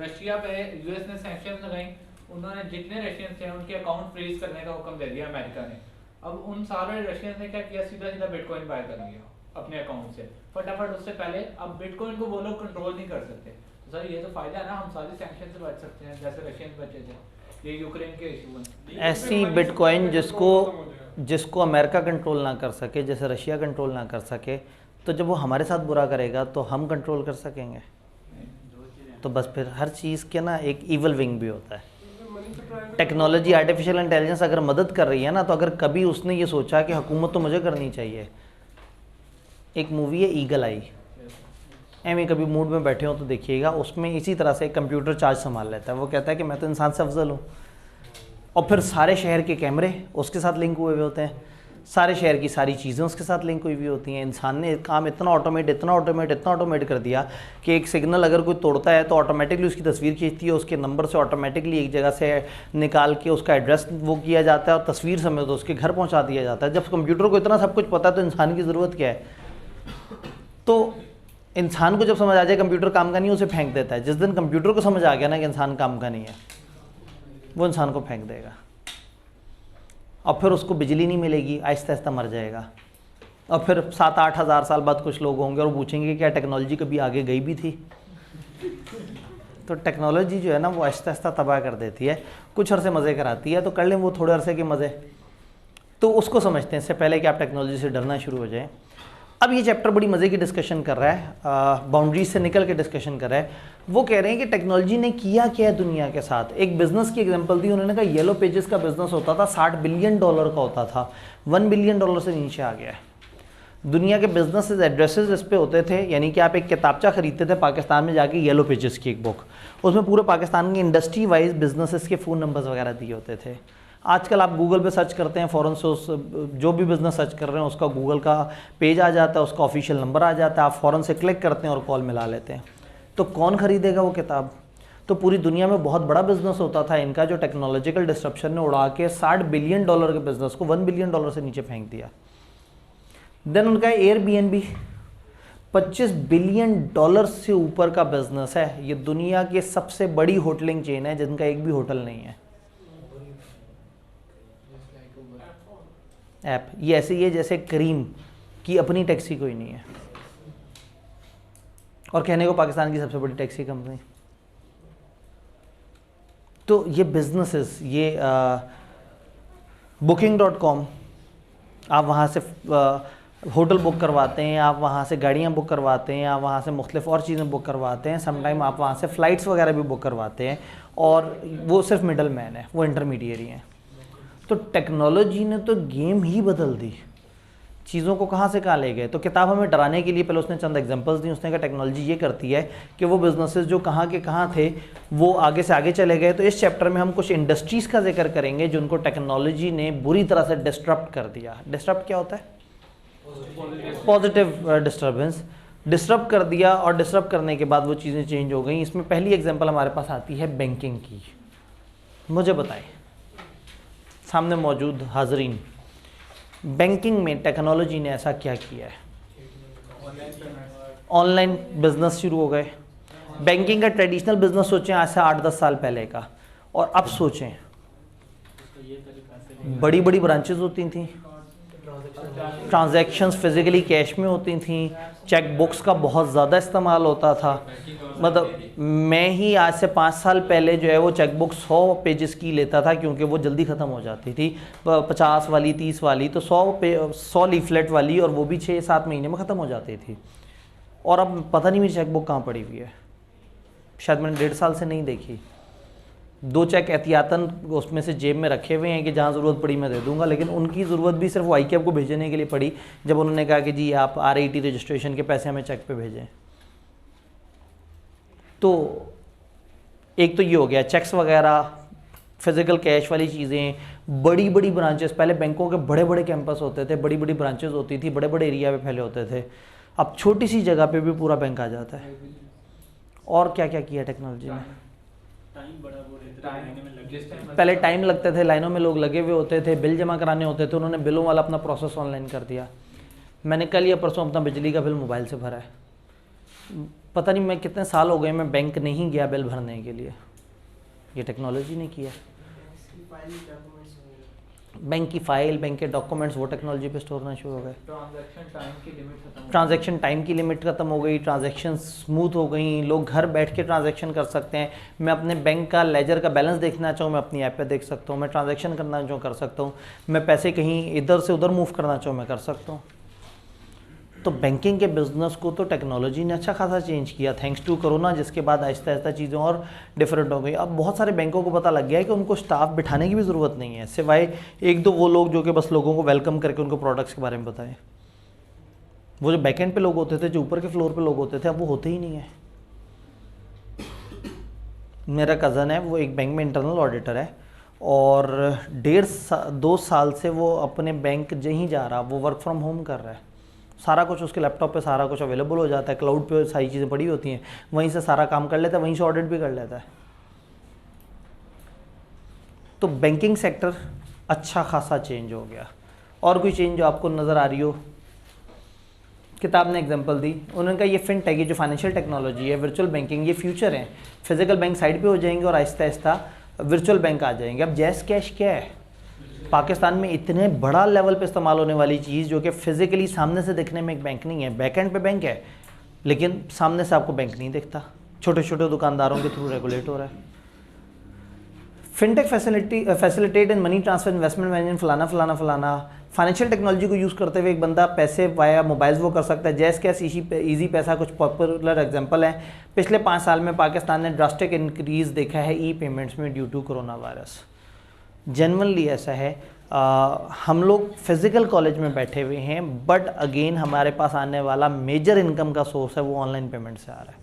रशिया पे यूएस ने सैंक्शन लगाई, उन्होंने जितने रशियंस थे उनके अकाउंट फ्रीज करने का हुक्म दे दिया अमेरिका ने। अब उन सारे रशियंस ने क्या किया, सीधा सीधा बिटकॉइन बाय कर लिया अपने अकाउंट से फटाफट। उससे पहले अब बिटकॉइन को वो लोग कंट्रोल नहीं कर सकते। तो सर ये तो फायदा है ना, हम सारी सैंक्शन से बच सकते हैं जैसे रशियंस बचे थे। ये यूक्रेन के इशू हैं। ऐसी बिटकॉइन जिसको अमेरिका कंट्रोल ना कर सके, जैसे रशिया कंट्रोल ना कर सके, तो जब वो हमारे साथ बुरा करेगा तो हम कंट्रोल कर सकेंगे। तो बस फिर हर चीज़ के ना एक ईवल विंग भी होता है। टेक्नोलॉजी आर्टिफिशियल इंटेलिजेंस अगर मदद कर रही है ना, तो अगर कभी उसने ये सोचा कि हुकूमत तो मुझे करनी चाहिए। एक मूवी है ईगल आई, एम कभी मूड में बैठे हो तो देखिएगा, उसमें इसी तरह से एक कंप्यूटर चार्ज संभाल लेता है। वो कहता है कि मैं तो इंसान से अफजल हूँ, और फिर सारे शहर के कैमरे उसके साथ लिंक हुए हुए होते हैं, सारे शहर की सारी चीज़ें उसके साथ लिंक हुई हुई होती हैं। इंसान ने काम इतना ऑटोमेट कर दिया कि एक सिग्नल अगर कोई तोड़ता है तो ऑटोमेटिकली उसकी तस्वीर खींचती है, उसके नंबर से ऑटोमेटिकली एक जगह से निकाल के उसका एड्रेस वो किया जाता है, और तस्वीर समेत तो उसके घर पहुँचा दिया जाता है। जब कंप्यूटर को इतना सब कुछ पता है तो इंसान की ज़रूरत क्या है? तो इंसान को जब समझ आ जाए कंप्यूटर काम का नहीं, उसे फेंक देता है। जिस दिन कंप्यूटर को समझ आ गया ना कि इंसान काम का नहीं है, वो इंसान को फेंक देगा, और फिर उसको बिजली नहीं मिलेगी, आहिस्ता आहिस्ता मर जाएगा। और फिर 7-8 हज़ार साल बाद कुछ लोग होंगे और पूछेंगे क्या टेक्नोलॉजी कभी आगे गई भी थी? तो टेक्नोलॉजी जो है ना वो आहिस्ता आहिस्ता तबाह कर देती है। कुछ अरसे मज़े कराती है तो कर लें वो थोड़े अरसे के मज़े, तो उसको समझते हैं इससे पहले कि आप टेक्नोलॉजी से डरना शुरू हो जाए। अब ये चैप्टर बड़ी मज़े की डिस्कशन कर रहा है, बाउंड्रीज से निकल के डिस्कशन कर रहा है। वो कह रहे हैं कि टेक्नोलॉजी ने किया क्या है दुनिया के साथ। एक बिजनेस की एग्जांपल दी उन्होंने, कहा येलो पेजेस का बिजनेस होता था, $60 बिलियन का होता था, $1 बिलियन से नीचे आ गया है। दुनिया के बिजनेसेस एड्रेसेस इस पे होते थे, यानी कि आप एक किताबचा खरीदते थे पाकिस्तान में जाके, येलो पेजेस की एक बुक, उसमें पूरे पाकिस्तान के इंडस्ट्री वाइज बिजनेसेस के फ़ोन नंबर्स वगैरह दिए होते थे। आजकल आप गूगल पे सर्च करते हैं, फ़ौरन से उस जो भी बिज़नेस सर्च कर रहे हैं उसका गूगल का पेज आ जाता है, उसका ऑफिशियल नंबर आ जाता है, आप फ़ौरन से क्लिक करते हैं और कॉल मिला लेते हैं। तो कौन ख़रीदेगा वो किताब? तो पूरी दुनिया में बहुत बड़ा बिजनेस होता था इनका, जो टेक्नोलॉजिकल डिस्ट्रप्शन ने उड़ा के $60 बिलियन के बिजनेस को $1 बिलियन से नीचे फेंक दिया। देन उनका एयरबीएनबी $25 बिलियन से ऊपर का बिजनेस है। ये दुनिया की सबसे बड़ी होटलिंग चेन है जिनका एक भी होटल नहीं है। ऐप ये ऐसे ही है जैसे करीम की अपनी टैक्सी कोई नहीं है, और कहने को पाकिस्तान की सबसे बड़ी टैक्सी कंपनी। तो ये बिजनेसेस, ये booking.com, आप वहाँ से होटल बुक करवाते हैं, आप वहाँ से गाड़ियाँ बुक करवाते हैं, आप वहाँ से मुख्तलिफ और चीज़ें बुक करवाते हैं, समटाइम आप वहाँ से फ़्लाइट्स वगैरह भी बुक करवाते हैं, और वो सिर्फ मिडल मैन है, वो इंटरमीडिएरी हैं। तो टेक्नोलॉजी ने तो गेम ही बदल दी, चीज़ों को कहाँ से कहाँ ले गए। तो किताब हमें डराने के लिए पहले उसने चंद एग्जांपल्स दी। उसने कहा टेक्नोलॉजी ये करती है कि वो बिजनेसेस जो कहाँ के कहाँ थे वो आगे से आगे चले गए। तो इस चैप्टर में हम कुछ इंडस्ट्रीज़ का जिक्र करेंगे जिनको टेक्नोलॉजी ने बुरी तरह से डिस्टर्ब कर दिया। डिस्टर्ब क्या होता है? Positive disturbance. डिस्टर्ब कर दिया, और डिस्टर्ब करने के बाद वो चीज़ें चेंज हो गई। इसमें पहली एग्जाम्पल हमारे पास आती है बैंकिंग की। मुझे बताएं, सामने मौजूद हाजरीन, बैंकिंग में टेक्नोलॉजी ने ऐसा क्या किया है? ऑनलाइन बिजनेस शुरू हो गए। बैंकिंग का ट्रेडिशनल बिजनेस सोचें आज से 8-10 साल पहले का, और अब सोचें बड़ी बड़ी ब्रांचेस होती थी, ट्रांजैक्शंस फिजिकली कैश में होती थी, चेक बुक्स का बहुत ज़्यादा इस्तेमाल होता था। मतलब मैं ही आज से 5 साल पहले जो है वो चेक बुक 100 पेजेस की लेता था, क्योंकि वो जल्दी ख़त्म हो जाती थी, 50 वाली 30 वाली, तो 100 लीफलेट वाली, और वो भी 6-7 महीने में ख़त्म हो जाती थी। और अब पता नहीं मेरी चेक बुक कहाँ पड़ी हुई है, शायद मैंने 1.5 साल से नहीं देखी। 2 चेक एहतियातन उसमें से जेब में रखे हुए हैं कि जहाँ ज़रूरत पड़ी मैं दे दूंगा, लेकिन उनकी ज़रूरत भी सिर्फ वाईकेब को भेजने के लिए पड़ी जब उन्होंने कहा कि जी आप RAT रजिस्ट्रेशन के पैसे हमें चेक पे भेजें। तो एक तो ये हो गया चेक्स वगैरह, फिज़िकल कैश वाली चीज़ें, बड़ी बड़ी ब्रांचेस। पहले बैंकों के बड़े बड़े कैंपस होते थे, बड़ी बड़ी ब्रांचेस होती थी, बड़े बड़े एरिया में फैले होते थे। अब छोटी सी जगह पे भी पूरा बैंक आ जाता है। और क्या क्या किया टेक्नोलॉजी ने? पहले टाइम लगते थे, लाइनों में लोग लगे हुए होते थे, बिल जमा कराने होते थे, उन्होंने बिलों वाला अपना प्रोसेस ऑनलाइन कर दिया। मैंने कल या परसों अपना बिजली का बिल मोबाइल से भरा है। पता नहीं मैं कितने साल हो गए मैं बैंक नहीं गया बिल भरने के लिए, ये टेक्नोलॉजी ने किया। बैंक की फ़ाइल, बैंक के डॉक्यूमेंट्स वो टेक्नोलॉजी पे स्टोर होना शुरू हो गए। ट्रांजैक्शन टाइम की लिमिट ख़त्म हो गई, ट्रांजैक्शन स्मूथ हो गई, लोग घर बैठ के ट्रांजैक्शन कर सकते हैं। मैं अपने बैंक का लेजर का बैलेंस देखना चाहूँ मैं अपनी ऐप पे देख सकता हूँ, मैं ट्रांजैक्शन करना चाहूँ कर सकता हूँ, मैं पैसे कहीं इधर से उधर मूव करना चाहूँ मैं कर सकता हूँ। तो बैंकिंग के बिज़नेस को तो टेक्नोलॉजी ने अच्छा खासा चेंज किया थैंक्स टू कोरोना, जिसके बाद आहिस्ता आहिस्ता चीज़ें और डिफरेंट हो गई। अब बहुत सारे बैंकों को पता लग गया है कि उनको स्टाफ बिठाने की भी ज़रूरत नहीं है, सिवाय 1-2 वो लोग जो कि बस लोगों को वेलकम करके उनको प्रोडक्ट्स के बारे में बताएं। वो जो बैकएंड पे लोग होते थे, जो ऊपर के फ्लोर पे लोग होते थे, अब वो होते ही नहीं है। मेरा कज़न है, वो एक बैंक में इंटरनल ऑडिटर है, और 1.5-2 साल से वो अपने बैंक नहीं जा रहा, वो वर्क फ्रॉम होम कर रहा है। सारा कुछ उसके लैपटॉप पे सारा कुछ अवेलेबल हो जाता है, क्लाउड पे सारी चीज़ें पड़ी होती हैं, वहीं से सारा काम कर लेता है, वहीं से ऑडिट भी कर लेता है। तो बैंकिंग सेक्टर अच्छा खासा चेंज हो गया। और कोई चेंज जो आपको नज़र आ रही हो? किताब ने एग्जांपल दी, उन्होंने कहा ये फिनटेक, ये जो फाइनेंशियल टेक्नोलॉजी है, वर्चुअल बैंकिंग, ये फ्यूचर है। फिजिकल बैंक साइड पे हो जाएंगे और आहिस्ता आहिस्ता वर्चुअल बैंक आ जाएंगे। अब जैस कैश क्या है? पाकिस्तान में इतने बड़ा लेवल पे इस्तेमाल होने वाली चीज़ जो कि फिजिकली सामने से दिखने में एक बैंक नहीं है, बैकएंड पे बैंक है, लेकिन सामने से आपको बैंक नहीं दिखता, छोटे छोटे दुकानदारों के थ्रू रेगुलेट हो रहा है। Fintech facilitate in money transfer, investment management, फलाना फलाना फलाना। फाइनेंशियल टेक्नोलॉजी को यूज़ करते हुए एक बंदा पैसे वाया मोबाइल्स वो कर सकता है। जैस कैश, ईजी पैसा कुछ पॉपुलर एग्जांपल है। पिछले 5 साल में पाकिस्तान ने ड्रास्टिक इंक्रीज़ देखा है ई पेमेंट्स में due to corona virus. Generally ऐसा है, हम लोग फिज़िकल कॉलेज में बैठे हुए हैं, बट अगेन हमारे पास आने वाला मेजर इनकम का सोर्स है वो ऑनलाइन पेमेंट से आ रहा है।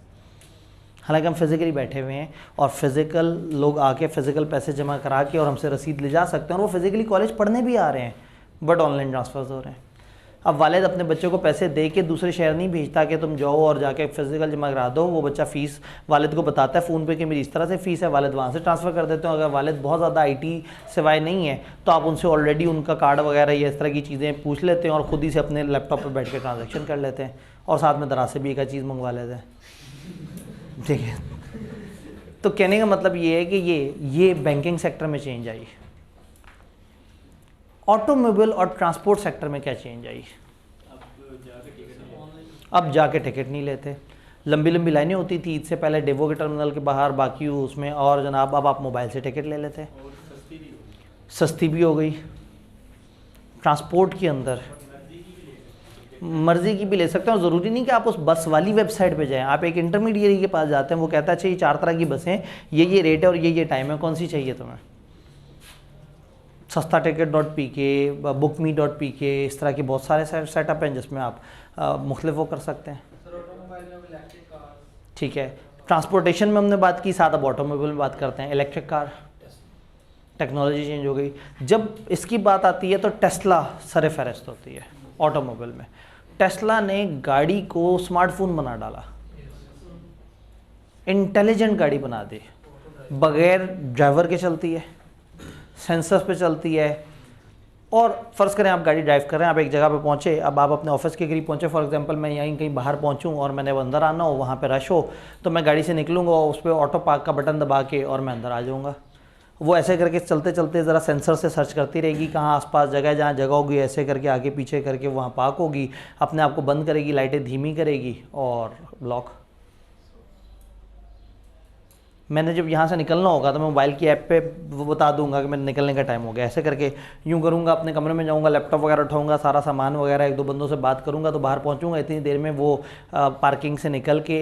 हालांकि हम फिज़िकली बैठे हुए हैं और फिज़िकल लोग आके फ़िज़िकल पैसे जमा करा के और हमसे रसीद ले जा सकते हैं, और वो फिज़िकली कॉलेज पढ़ने भी आ रहे हैं, बट ऑनलाइन ट्रांसफर्स हो रहे हैं। अब वालिद अपने बच्चों को पैसे दे के दूसरे शहर नहीं भेजता कि तुम जाओ और जाके फ़िज़िकल जमा करा दो। वो बच्चा फ़ीस वालिद को बताता है फ़ोन पे कि मेरी इस तरह से फ़ीस है, वालिद वहाँ से ट्रांसफ़र कर देते हो। अगर वालिद बहुत ज़्यादा IT सिवाय नहीं है तो आप उनसे ऑलरेडी उनका कार्ड वगैरह या इस तरह की चीज़ें पूछ लेते हैं और ख़ुद ही से अपने लैपटॉप पर बैठ के ट्रांजेक्शन कर लेते हैं, और साथ में दराज से भी एक चीज़ मंगवा लेते हैं। ठीक है, तो कहने का मतलब ये है कि ये बैंकिंग सेक्टर में चेंज आई। ऑटोमोबाइल और ट्रांसपोर्ट सेक्टर में क्या चेंज आई? अब जाके टिकट नहीं लेते, लंबी लंबी लाइनें होती थी ईद से पहले डेवो के टर्मिनल के बाहर, बाकी उसमें, और जनाब अब आप मोबाइल से टिकट ले लेते हैं, सस्ती भी हो गई। ट्रांसपोर्ट के अंदर मर्ज़ी की भी ले सकते हैं, और ज़रूरी नहीं कि आप उस बस वाली वेबसाइट पे जाएं। आप एक इंटरमीडिएरी के पास जाते हैं, वो कहता है अच्छा ये 4 तरह की बसें, ये रेट है और ये टाइम है, कौन सी चाहिए तुम्हें? सस्ता टिकट.pk, bookme.pk, इस तरह के बहुत सारे सेटअप हैं जिसमें आप मुख्तलिफ वो कर सकते हैं। ठीक है, ट्रांसपोर्टेशन में हमने बात की, साथ अब ऑटोमोबाइल में बात करते हैं। इलेक्ट्रिक कार, टेक्नोलॉजी चेंज हो गई। जब इसकी बात आती है तो टेस्ला सर फहरिस्त होती है ऑटोमोबाइल में। टेस्ला ने गाड़ी को स्मार्टफोन बना डाला, इंटेलिजेंट गाड़ी बना दी, बगैर ड्राइवर के चलती है, सेंसर्स पे चलती है। और फ़र्ज़ करें आप गाड़ी ड्राइव कर रहे हैं, आप एक जगह पे पहुँचे, अब आप अपने ऑफिस के करीब पहुँचे, फॉर एग्जांपल मैं यहीं कहीं बाहर पहुँचूँ और मैंने अंदर आना हो, वहाँ पे रश हो, तो मैं गाड़ी से निकलूँगा और उस पर ऑटो पार्क का बटन दबा के और मैं अंदर आ जाऊँगा। वो ऐसे करके चलते चलते ज़रा सेंसर से सर्च करती रहेगी कहाँ आसपास जगह, जहाँ जगह होगी ऐसे करके आगे पीछे करके वहाँ पार्क होगी, अपने आप को बंद करेगी, लाइटें धीमी करेगी और लॉक। मैंने जब यहाँ से निकलना होगा तो मैं मोबाइल की ऐप पे वो बता दूंगा कि मेरे निकलने का टाइम हो गया। ऐसे करके यूँ करूँगा, अपने कमरे में जाऊँगा, लैपटॉप वगैरह उठाऊँगा, सारा सामान वगैरह, 1-2 बंदों से बात करूँगा तो बाहर पहुँचूँगा। इतनी देर में वो पार्किंग से निकल के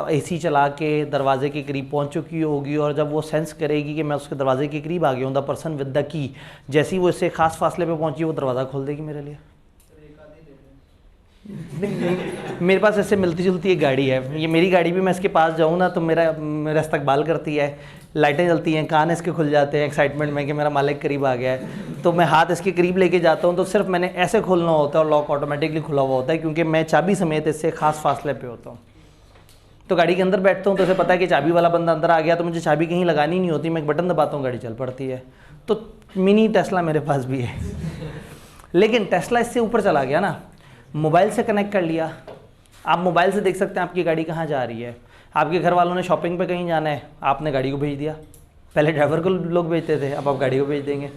AC चला के दरवाजे के करीब पहुँच चुकी होगी, और जब वो सेंस करेगी कि मैं उसके दरवाजे के करीब आ गया हूँ, the person with the key, जैसे ही वो इससे ख़ास फासले पर पहुँची वो दरवाज़ा खोल देगी मेरे लिए। मेरे पास ऐसे मिलती जुलती एक गाड़ी है, ये मेरी गाड़ी भी, मैं इसके पास जाऊँ ना तो मेरा इस्तकबाल करती है, लाइटें जलती हैं, कान इसके खुल जाते हैं एक्साइटमेंट में कि मेरा मालिक करीब आ गया है। तो मैं हाथ इसके करीब लेके जाता हूँ तो सिर्फ मैंने ऐसे खोलना होता है और लॉक ऑटोमेटिकली खुला हुआ होता है, क्योंकि मैं चाबी समेत इससे ख़ास फासले पे होता हूँ। तो गाड़ी के अंदर बैठता हूँ तो इसे पता है कि चाबी वाला बंदा अंदर आ गया, तो मुझे चाबी कहीं लगानी नहीं होती, मैं एक बटन दबाता हूँ, गाड़ी चल पड़ती है। तो मिनी टेस्ला मेरे पास भी है। लेकिन टेस्ला इससे ऊपर चला गया ना, मोबाइल से कनेक्ट कर लिया। आप मोबाइल से देख सकते हैं आपकी गाड़ी कहाँ जा रही है। आपके घर वालों ने शॉपिंग पे कहीं जाना है, आपने गाड़ी को भेज दिया। पहले ड्राइवर को लोग भेजते थे, अब आप गाड़ी को भेज देंगे।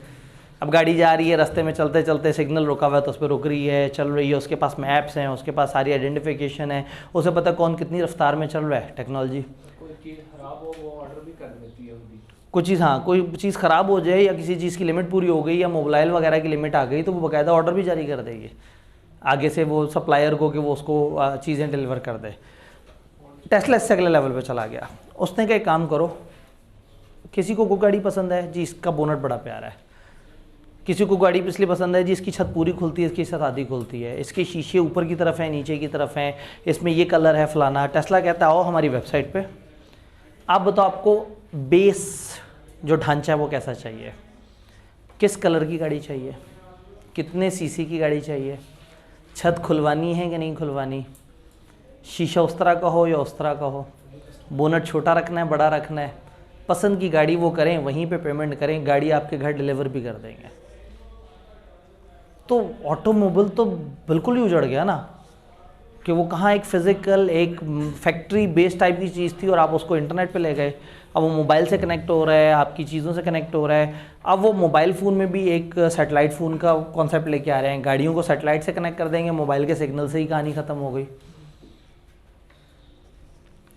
अब गाड़ी जा रही है, रास्ते में चलते चलते सिग्नल रुका हुआ है तो उस पर रुक रही है, चल रही है, उसके पास मैप्स हैं, उसके पास सारी आइडेंटिफिकेशन है, उसे पता कौन कितनी रफ्तार में चल रहा है। टेक्नोलॉजी, कोई चीज़ ख़राब हो वो ऑर्डर भी कर देती है खुद ही। कोई चीज़, हाँ, कोई चीज़ ख़राब हो जाए या किसी चीज़ की लिमिट पूरी हो गई या मोबाइल वगैरह की लिमिट आ गई तो वो बाकायदा ऑर्डर भी जारी कर देगी आगे से वो सप्लायर को कि वो उसको चीज़ें डिलीवर कर दे। टेस्ला इससे अगले लेवल पे चला गया। उसने कहा एक काम करो, किसी को गाड़ी पसंद है जी, इसका बोनट बड़ा प्यारा है, किसी को गाड़ी इसलिए पसंद है जी इसकी छत पूरी खुलती है, इसकी छत आधी खुलती है, इसके शीशे ऊपर की तरफ हैं, नीचे की तरफ हैं, इसमें ये कलर है फलाना। टेस्ला कहता है आओ हमारी वेबसाइट पे, आप बताओ आपको बेस जो ढांचा है वो कैसा चाहिए, किस कलर की गाड़ी चाहिए, कितने सीसी की गाड़ी चाहिए, छत खुलवानी है कि नहीं खुलवानी, शीशा उस तरह का हो या उस तरह का हो, बोनट छोटा रखना है बड़ा रखना है, पसंद की गाड़ी वो करें, वहीं पे पेमेंट करें, गाड़ी आपके घर डिलीवर भी कर देंगे। तो ऑटोमोबाइल तो बिल्कुल ही उजड़ गया ना, कि वो कहाँ एक फ़िज़िकल एक फैक्ट्री बेस्ड टाइप की चीज़ थी और आप उसको इंटरनेट पे ले गए। अब वो मोबाइल से कनेक्ट हो रहा है, आपकी चीज़ों से कनेक्ट हो रहा है। अब वो मोबाइल फ़ोन में भी एक सैटेलाइट फ़ोन का कॉन्सेप्ट लेके आ रहे हैं, गाड़ियों को सैटेलाइट से कनेक्ट कर देंगे, मोबाइल के सिग्नल से ही कहानी ख़त्म हो गई।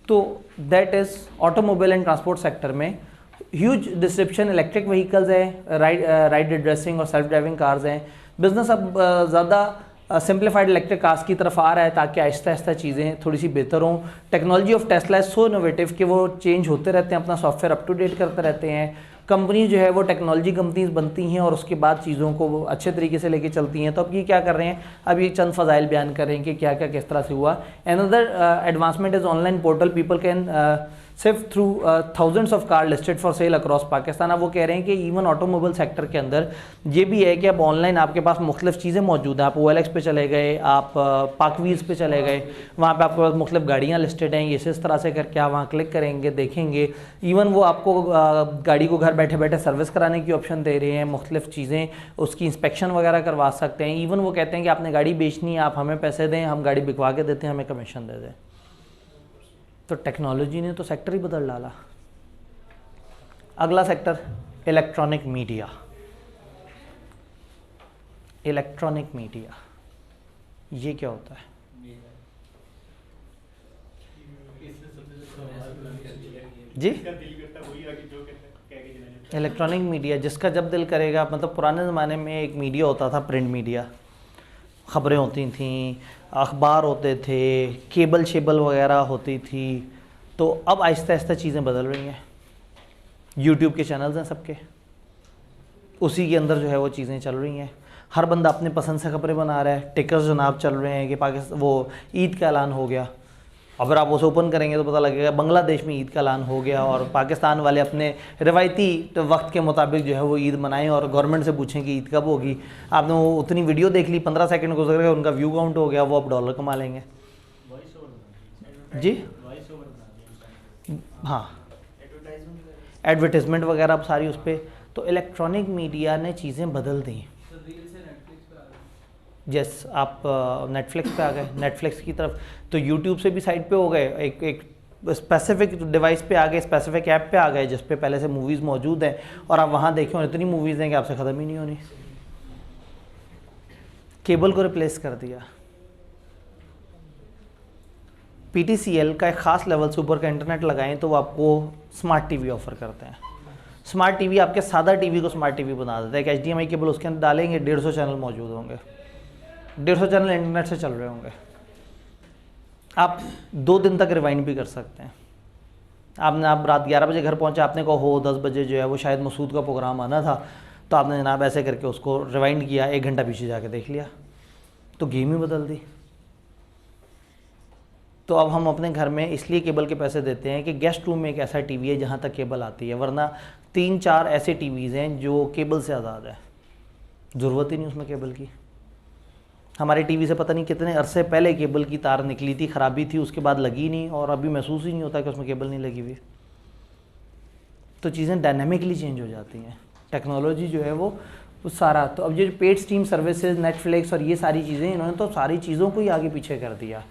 तो that is automobile and transport sector में ह्यूज डिस्क्रिप्शन इलेक्ट्रिक व्हीकल्स है, राइड एड्रेसिंग और सेल्फ ड्राइविंग कार्स हैं। बिजनेस अब ज़्यादा सिंप्लीफाइड इलेक्ट्रिक कार्स की तरफ आ रहा है ताकि आहिस्ता आहिस्ता चीज़ें थोड़ी सी बेहतर हों। Technology of Tesla is so innovative कि वो चेंज होते रहते हैं, अपना सॉफ्टवेयर अप टू डेट करते रहते हैं। कंपनी जो है वो टेक्नोलॉजी कंपनीज बनती हैं और उसके बाद चीज़ों को वो अच्छे तरीके से लेके चलती हैं। तो अब ये क्या कर रहे हैं, अब ये चंद फ़ज़ाइल बयान कर रहे हैं कि क्या क्या किस तरह से हुआ। Another advancement is online portal, people can सिर्फ through thousands of car listed for sale across Pakistan. अब वो कह रहे हैं कि इवन ऑटोमोबाइल सेक्टर के अंदर ये भी है कि अब ऑनलाइन आपके पास मुख्तलिफ चीज़ें मौजूद हैं। आप OLX पे चले गए, आप पाकवीज़ पे चले गए, वहाँ पे आपके पास मुख्तलिफ गाड़ियाँ लिस्टेड हैं। ये इस तरह से करके आप वहाँ क्लिक करेंगे, देखेंगे। इवन वो आपको गाड़ी को घर बैठे बैठे सर्विस कराने की ऑप्शन दे रहे हैं, मुख्तलिफ चीज़ें उसकी इंस्पेक्शन वगैरह करवा सकते हैं। इवन वो कहते हैं कि आपने गाड़ी बेचनी है, आप हमें पैसे दें, हम गाड़ी बिकवा के देते हैं, हमें कमीशन दे दें। तो टेक्नोलॉजी ने तो सेक्टर ही बदल डाला। अगला sector electronic media. Electronic media ये क्या होता है? जी, इलेक्ट्रॉनिक मीडिया जिसका जब दिल करेगा, मतलब पुराने ज़माने में एक मीडिया होता था, प्रिंट मीडिया, ख़बरें होती थीं, अखबार होते थे, केबल शेबल वगैरह होती थी। तो अब आहिस्ता आहिस्ता चीज़ें बदल रही हैं। यूट्यूब के चैनल्स हैं सबके, उसी के अंदर जो है वो चीज़ें चल रही हैं। हर बंदा अपने पसंद से खबरें बना रहा है। टिकर्स जनाब चल रहे हैं कि पाकिस्तान वो ईद का ऐलान हो गया। अगर आप उसे ओपन करेंगे तो पता लगेगा बांग्लादेश में ईद का ऐलान हो गया और पाकिस्तान वाले अपने रिवायती वक्त के मुताबिक जो है वो ईद मनाएं और गवर्नमेंट से पूछें कि ईद कब होगी। आपने वो उतनी वीडियो देख ली, 15 सेकंड गुजर गए, उनका व्यू काउंट हो गया, वो अब डॉलर कमा लेंगे। जी हाँ, एडवर्टाइजमेंट वगैरह अब सारी उस पर। तो इलेक्ट्रॉनिक मीडिया ने चीज़ें बदल दी। जैस आप नेटफ्लिक्स पे आ गए, नेटफ्लिक्स की तरफ, तो यूट्यूब से भी साइट पे हो गए, एक स्पेसिफिक डिवाइस पे आ गए, स्पेसिफिक ऐप पे आ गए जिस पे पहले से मूवीज़ मौजूद हैं और आप वहाँ देखें और इतनी मूवीज़ हैं कि आपसे ख़त्म ही नहीं होनी। केबल को रिप्लेस कर दिया। PTCL का एक ख़ास लेवल से ऊपर का इंटरनेट लगाएं तो वो आपको स्मार्ट टीवी ऑफ़र करते हैं। स्मार्ट टीवी आपके सादा टीवी को स्मार्ट टीवी बना देता है। एक HDMI केबल उसके अंदर डालेंगे, 150 चैनल मौजूद होंगे, 150 चैनल इंटरनेट से चल रहे होंगे। आप 2 दिन तक रिवाइंड भी कर सकते हैं। आप रात 11 बजे घर पहुंचे, आपने कहा हो 10 बजे जो है वो शायद मसूद का प्रोग्राम आना था, तो आपने जनाब ऐसे करके उसको रिवाइंड किया, 1 घंटा पीछे जाके देख लिया, तो गेम ही बदल दी। तो अब हम अपने घर में इसलिए केबल के पैसे देते हैं कि गेस्ट रूम में एक ऐसा टीवी है जहाँ तक केबल आती है, वरना 3-4 ऐसे टीवीज़ हैं जो केबल से आज़ाद है, ज़रूरत ही नहीं उसमें केबल की। हमारे टीवी से पता नहीं कितने अरसे पहले केबल की तार निकली थी, ख़राबी थी, उसके बाद लगी नहीं और अभी महसूस ही नहीं होता कि उसमें केबल नहीं लगी हुई। तो चीज़ें डायनामिकली चेंज हो जाती हैं। टेक्नोलॉजी जो है वो सारा, तो अब ये पेड स्ट्रीम सर्विसेज, नेटफ्लिक्स और ये सारी चीज़ें, इन्होंने तो सारी चीज़ों को ही आगे पीछे कर दिया।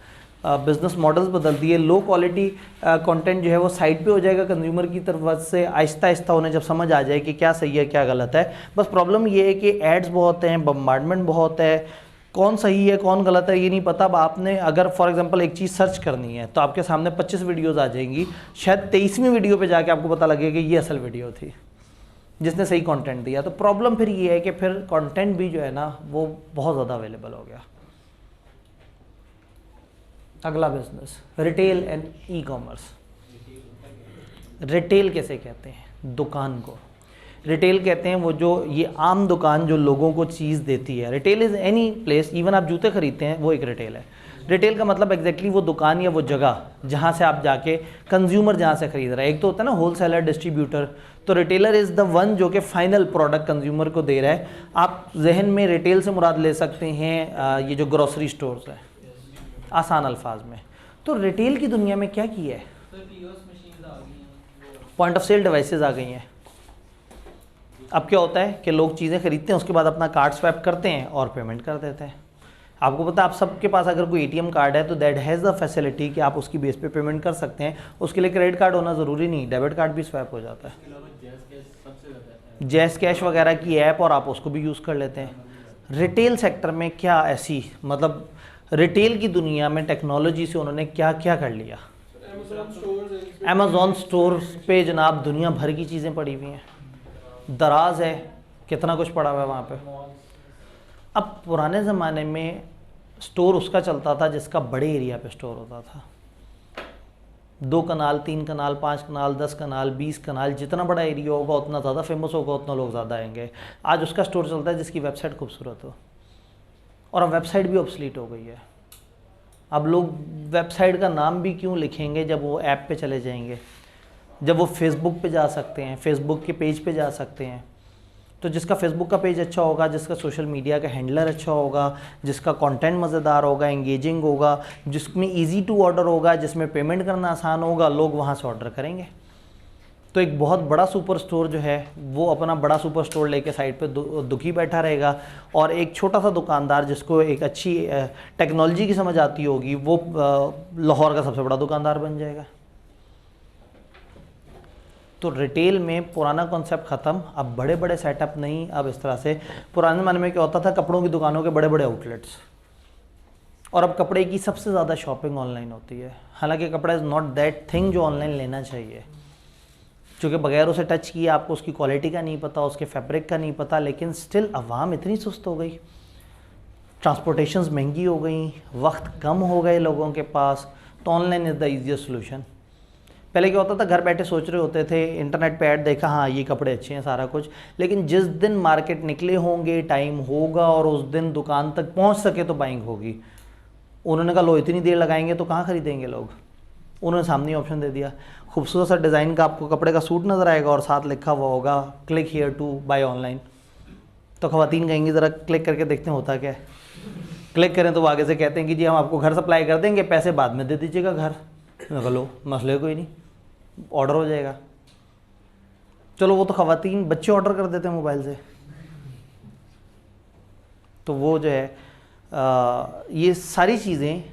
बिज़नेस मॉडल्स बदल दिए। लो क्वालिटी कंटेंट जो है वो साइड पे हो जाएगा कंज्यूमर की तरफ से, आहिस्ता आहिस्ता उन्हें जब समझ आ जाए कि क्या सही है क्या गलत है। बस प्रॉब्लम ये है कि एड्स बहुत हैं, बम्बार्डमेंट बहुत है, कौन सही है कौन गलत है ये नहीं पता। अब आपने अगर फॉर एग्जांपल एक चीज़ सर्च करनी है तो आपके सामने 25 वीडियोज़ आ जाएंगी, शायद 23वीं वीडियो पे जाके आपको पता लगेगा कि ये असल वीडियो थी जिसने सही कंटेंट दिया। तो प्रॉब्लम फिर ये है कि फिर कंटेंट भी जो है ना वो बहुत ज़्यादा अवेलेबल हो गया। अगला business retail and e commerce. Retail कैसे कहते हैं? दुकान को रिटेल कहते हैं, वो जो ये आम दुकान जो लोगों को चीज़ देती है। Retail is any place, even आप जूते खरीदते हैं वो एक रिटेल है। रिटेल का मतलब एग्जैक्टली वो दुकान या वो जगह जहाँ से आप जाके कंज्यूमर जहाँ से खरीद रहा है। एक तो होता है ना होलसेलर, डिस्ट्रीब्यूटर, तो रिटेलर इज़ द वन जो कि फाइनल प्रोडक्ट कंज्यूमर को दे रहा है। आप जहन में रिटेल से मुराद ले सकते हैं ये जो ग्रोसरी स्टोर्स है, आसान अल्फाज में। तो रिटेल की दुनिया में क्या किया है? पॉइंट ऑफ सेल डिवाइसेस आ गई हैं। अब क्या होता है कि लोग चीज़ें खरीदते हैं, उसके बाद अपना कार्ड स्वैप करते हैं और पेमेंट कर देते हैं। आपको पता है आप सबके पास अगर कोई ATM कार्ड है तो दैट हैज़ द फैसिलिटी कि आप उसकी बेस पे पेमेंट कर सकते हैं। उसके लिए क्रेडिट कार्ड होना ज़रूरी नहीं, डेबिट कार्ड भी स्वैप हो जाता है। जैस कैश वगैरह की ऐप और आप उसको भी यूज़ कर लेते हैं। रिटेल सेक्टर में क्या ऐसी, मतलब रिटेल की दुनिया में टेक्नोलॉजी से उन्होंने क्या क्या कर लिया? अमेज़ॉन स्टोर पे जनाब दुनिया भर की चीज़ें पड़ी हुई हैं, दराज है, कितना कुछ पड़ा हुआ है वहाँ पे। अब पुराने ज़माने में स्टोर उसका चलता था जिसका बड़े एरिया पे स्टोर होता था, 2 कनाल, 3 कनाल, 5 कनाल, 10 कनाल, 20 कनाल, जितना बड़ा एरिया होगा उतना ज़्यादा फेमस होगा, उतना लोग ज़्यादा आएंगे। आज उसका स्टोर चलता है जिसकी वेबसाइट खूबसूरत हो, और अब वेबसाइट भी ऑब्सलीट हो गई है। अब लोग वेबसाइट का नाम भी क्यों लिखेंगे जब वो ऐप पे चले जाएंगे, जब वो फेसबुक पे जा सकते हैं, फेसबुक के पेज पे जा सकते हैं। तो जिसका फेसबुक का पेज अच्छा होगा, जिसका सोशल मीडिया का हैंडलर अच्छा होगा, जिसका कंटेंट मज़ेदार होगा, एंगेजिंग होगा, जिसमें इजी टू ऑर्डर होगा, जिसमें पेमेंट करना आसान होगा, लोग वहाँ से ऑर्डर करेंगे। तो एक बहुत बड़ा सुपर स्टोर जो है वो अपना बड़ा सुपर स्टोर लेके साइड पे दुखी बैठा रहेगा, और एक छोटा सा दुकानदार जिसको एक अच्छी टेक्नोलॉजी की समझ आती होगी वो लाहौर का सबसे बड़ा दुकानदार बन जाएगा। तो रिटेल में पुराना कॉन्सेप्ट ख़त्म, अब बड़े बड़े सेटअप नहीं। अब इस तरह से पुराने ज़माने में क्या होता था, कपड़ों की दुकानों के बड़े बड़े आउटलेट्स, और अब कपड़े की सबसे ज़्यादा शॉपिंग ऑनलाइन होती है। हालांकि कपड़ा इज़ नॉट दैट थिंग जो ऑनलाइन लेना चाहिए, क्योंकि बगैर उसे टच किए आपको उसकी क्वालिटी का नहीं पता, उसके फैब्रिक का नहीं पता। लेकिन स्टिल अवाम इतनी सुस्त हो गई, ट्रांसपोर्टेशंस महंगी हो गई, वक्त कम हो गए लोगों के पास, तो online is the easiest solution. पहले क्या होता था, घर बैठे सोच रहे होते थे, इंटरनेट पे ऐड देखा, हाँ ये कपड़े अच्छे हैं, सारा कुछ। लेकिन जिस दिन मार्केट निकले होंगे, टाइम होगा और उस दिन दुकान तक पहुंच सके तो बाइंग होगी। उन्होंने कहा लो इतनी देर लगाएंगे तो कहाँ खरीदेंगे लोग। उन्होंने सामने ऑप्शन दे दिया, खूबसूरत सा डिज़ाइन का आपको कपड़े का सूट नज़र आएगा और साथ लिखा हुआ होगा click here to buy online. तो ख़वातीन कहेंगी ज़रा क्लिक करके देखते हैं होता क्या है। क्लिक करें तो वो आगे से कहते हैं कि जी हम आपको घर सप्लाई कर देंगे, पैसे बाद में दे दीजिएगा घर। लो मसले कोई नहीं, ऑर्डर हो जाएगा। चलो वो तो ख़वातीन बच्चे ऑर्डर कर देते हैं मोबाइल से। तो वो जो है ये सारी चीज़ें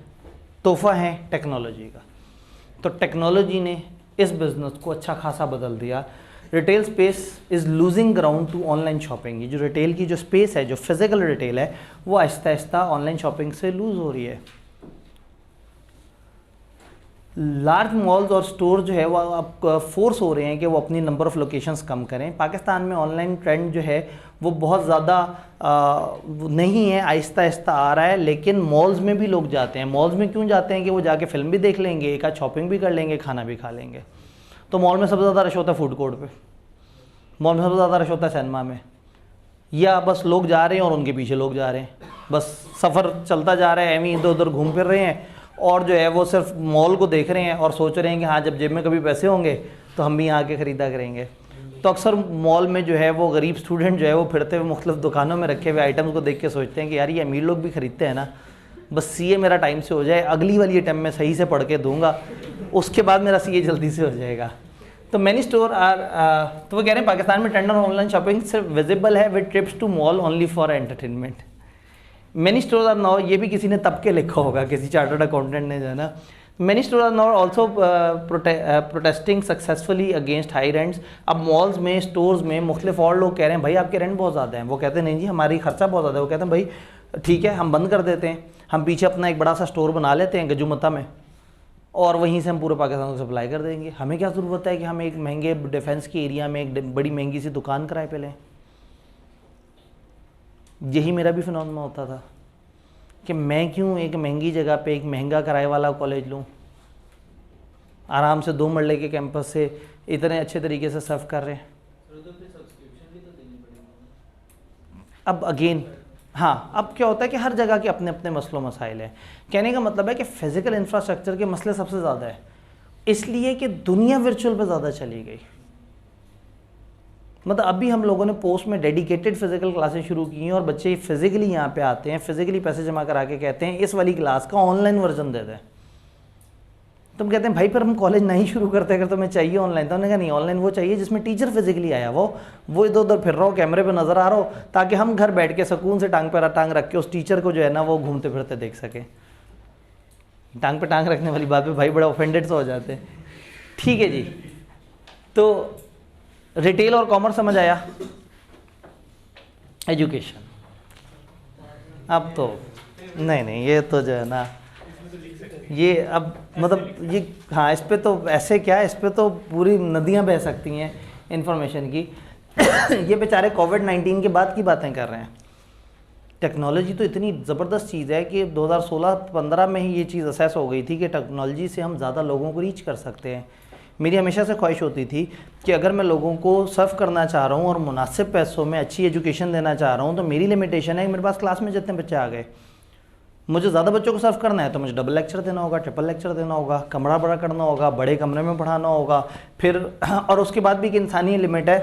तोहफ़ा हैं टेक्नोलॉजी का। तो टेक्नोलॉजी ने इस बिज़नेस को अच्छा खासा बदल दिया। Retail space is losing ground to online shopping. ये जो रिटेल की जो स्पेस है, जो फिज़िकल रिटेल है, वो आहिस्ता आहिस्ता ऑनलाइन शॉपिंग से लूज़ हो रही है। लार्ज मॉल्स और स्टोर जो है वो अब फोर्स हो रहे हैं कि वो अपनी नंबर ऑफ़ लोकेशंस कम करें। पाकिस्तान में ऑनलाइन ट्रेंड जो है वो बहुत ज़्यादा नहीं है, आहिस्ता आहिस्ता आ रहा है। लेकिन मॉल्स में भी लोग जाते हैं। मॉल्स में क्यों जाते हैं कि वो जाके फ़िल्म भी देख लेंगे, एक आध शॉपिंग भी कर लेंगे, खाना भी खा लेंगे। तो मॉल में सबसे ज़्यादा रश होता है फूड कोर्ट पे, मॉल में सबसे ज़्यादा रश होता है सिनेमा में, या बस लोग जा रहे हैं और उनके पीछे लोग जा रहे हैं, बस सफ़र चलता जा रहा है, एवं इधर उधर घूम फिर रहे हैं, और जो है वो सिर्फ मॉल को देख रहे हैं और सोच रहे हैं कि हाँ जब जेब में कभी पैसे होंगे तो हम भी यहाँ आके ख़रीदा करेंगे। तो अक्सर मॉल में जो है वो गरीब स्टूडेंट जो है वो फिरते हुए मुख्तलिफ दुकानों में रखे हुए आइटम्स को देख के सोचते हैं कि यार ये अमीर लोग भी ख़रीदते हैं ना, बस सीए मेरा टाइम से हो जाए, अगली वाली अटैम्प्ट में सही से पढ़ के दूंगा, उसके बाद मेरा सीए जल्दी से हो जाएगा। तो मैनी स्टोर आर तो वो कह रहे हैं पाकिस्तान में ट्रेंड ऑन ऑनलाइन शॉपिंग सिर्फ विजिबल है with trips to mall only for entertainment. Many store are now, ये भी किसी ने तब के लिखा होगा, किसी चार्टर्ड अकाउंटेंट ने, जो है ना, many store are now also protesting successfully against high rents. अब मॉल्स में, स्टोर्स में मुख्तलिफ और लोग कह रहे हैं भाई आपके रेंट बहुत ज़्यादा हैं। वो कहते हैं नहीं जी हमारी खर्चा बहुत ज़्यादा है। वो कहते हैं भाई ठीक है हम बंद कर देते हैं, हम पीछे अपना एक बड़ा सा स्टोर बना लेते हैं गजुमता में, और वहीं से हम पूरे पाकिस्तान को सप्लाई कर देंगे। हमें क्या ज़रूरत है कि हम एक महंगे डिफेंस के एरिया में एक बड़ी महंगी सी दुकान किराए पे लें। यही मेरा भी फिनोमेना होता था कि मैं क्यों एक महंगी जगह पे एक महंगा किराए वाला कॉलेज लूँ, आराम से 2 मरले के कैंपस से इतने अच्छे तरीके से सर्व कर रहे हैं। अब अगेन हाँ, अब क्या होता है कि हर जगह के अपने अपने मसलों मसाइल हैं। कहने का मतलब है कि फ़िज़िकल इंफ्रास्ट्रक्चर के मसले सबसे ज़्यादा है, इसलिए कि दुनिया वर्चुअल पे ज़्यादा चली गई। मतलब अभी हम लोगों ने पोस्ट में डेडिकेटेड फ़िज़िकल क्लासेस शुरू की हैं और बच्चे फ़िज़िकली यहाँ पे आते हैं, फ़िज़िकली पैसे जमा करा के कहते हैं इस वाली क्लास का ऑनलाइन वर्जन दे दें। तुम कहते हैं भाई पर हम कॉलेज नहीं शुरू करते अगर तुम्हें चाहिए ऑनलाइन। तो उन्होंने कहा नहीं, ऑनलाइन वो चाहिए जिसमें टीचर फिजिकली आया वो इधर उधर फिर रहा हो, कैमरे पे नज़र आ रहा हो, ताकि हम घर बैठ के सुकून से टांग पे टांग रख के उस टीचर को जो है ना वो घूमते फिरते देख सकें। टांग पे टांग रखने वाली बात पे भाई बड़ा ऑफेंडेड सा हो जाते हैं। ठीक है जी, तो रिटेल और कॉमर्स समझ आया। एजुकेशन, अब तो नहीं ये तो जो है ना ये अब मतलब ये हाँ, इस पे तो ऐसे क्या है, इस पे तो पूरी नदियाँ बह सकती हैं इन्फॉर्मेशन की। ये बेचारे कोविड-19 के बाद की बातें कर रहे हैं। टेक्नोलॉजी तो इतनी ज़बरदस्त चीज़ है कि 2016-15 में ही ये चीज़ असेस हो गई थी कि टेक्नोलॉजी से हम ज़्यादा लोगों को रीच कर सकते हैं। मेरी हमेशा से ख्वाहिश होती थी कि अगर मैं लोगों को सर्व करना चाह रहा हूँ और मुनासिब पैसों में अच्छी एजुकेशन देना चाह रहा हूँ, तो मेरी लिमिटेशन है कि मेरे पास क्लास में जितने बच्चे आ गए, मुझे ज़्यादा बच्चों को सर्व करना है तो मुझे डबल लेक्चर देना होगा, ट्रिपल लेक्चर देना होगा, कमरा बड़ा करना होगा, बड़े कमरे में पढ़ाना होगा। फिर और उसके बाद भी एक इंसानी लिमिट है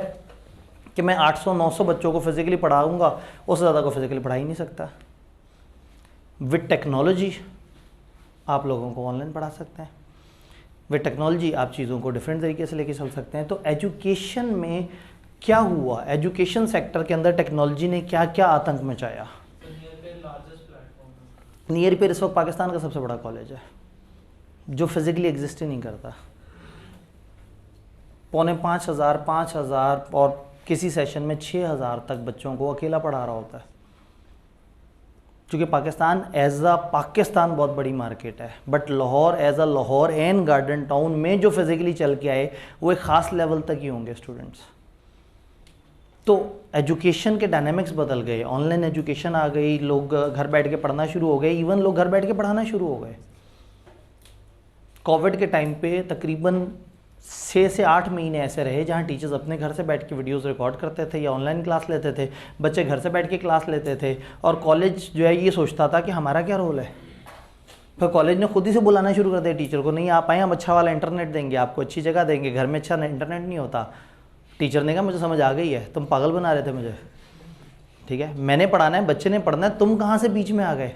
कि मैं 800-900 बच्चों को फिज़िकली पढ़ाऊँगा, उससे ज़्यादा को फिज़िकली पढ़ा ही नहीं सकता। विद टेक्नोलॉजी आप लोगों को ऑनलाइन पढ़ा सकते हैं, विद टेक्नोलॉजी आप चीज़ों को डिफरेंट तरीके से लेके चल सकते हैं। तो एजुकेशन में क्या हुआ, एजुकेशन सेक्टर के अंदर टेक्नोलॉजी ने क्या क्या आतंक मचाया। नियर पे इस वक्त पाकिस्तान का सबसे बड़ा कॉलेज है जो फिज़िकली एग्जिस्ट ही नहीं करता। 4,500 और किसी सेशन में 6,000 तक बच्चों को अकेला पढ़ा रहा होता है। क्योंकि पाकिस्तान एज अ पाकिस्तान बहुत बड़ी मार्केट है, but Lahore as a Lahore and Garden Town में जो फिज़िकली चल के आए वो एक ख़ास लेवल तक ही होंगे स्टूडेंट्स। तो एजुकेशन के डायनामिक्स बदल गए, ऑनलाइन एजुकेशन आ गई, लोग घर बैठ के पढ़ना शुरू हो गए, इवन लोग घर बैठ के पढ़ाना शुरू हो गए। कोविड के टाइम पे तकरीबन 6 से 8 महीने ऐसे रहे जहाँ टीचर्स अपने घर से बैठ के वीडियोस रिकॉर्ड करते थे या ऑनलाइन क्लास लेते थे, बच्चे घर से बैठ के क्लास लेते थे, और कॉलेज जो है ये सोचता था कि हमारा क्या रोल है। फिर कॉलेज ने खुद ही से बुलाना शुरू कर दिया टीचर को, नहीं आप आए, हम अच्छा वाला इंटरनेट देंगे आपको, अच्छी जगह देंगे, घर में अच्छा इंटरनेट नहीं होता। टीचर ने कहा मुझे समझ आ गई है, तुम पागल बना रहे थे मुझे, ठीक है, मैंने पढ़ाना है, बच्चे ने पढ़ना है, तुम कहाँ से बीच में आ गए।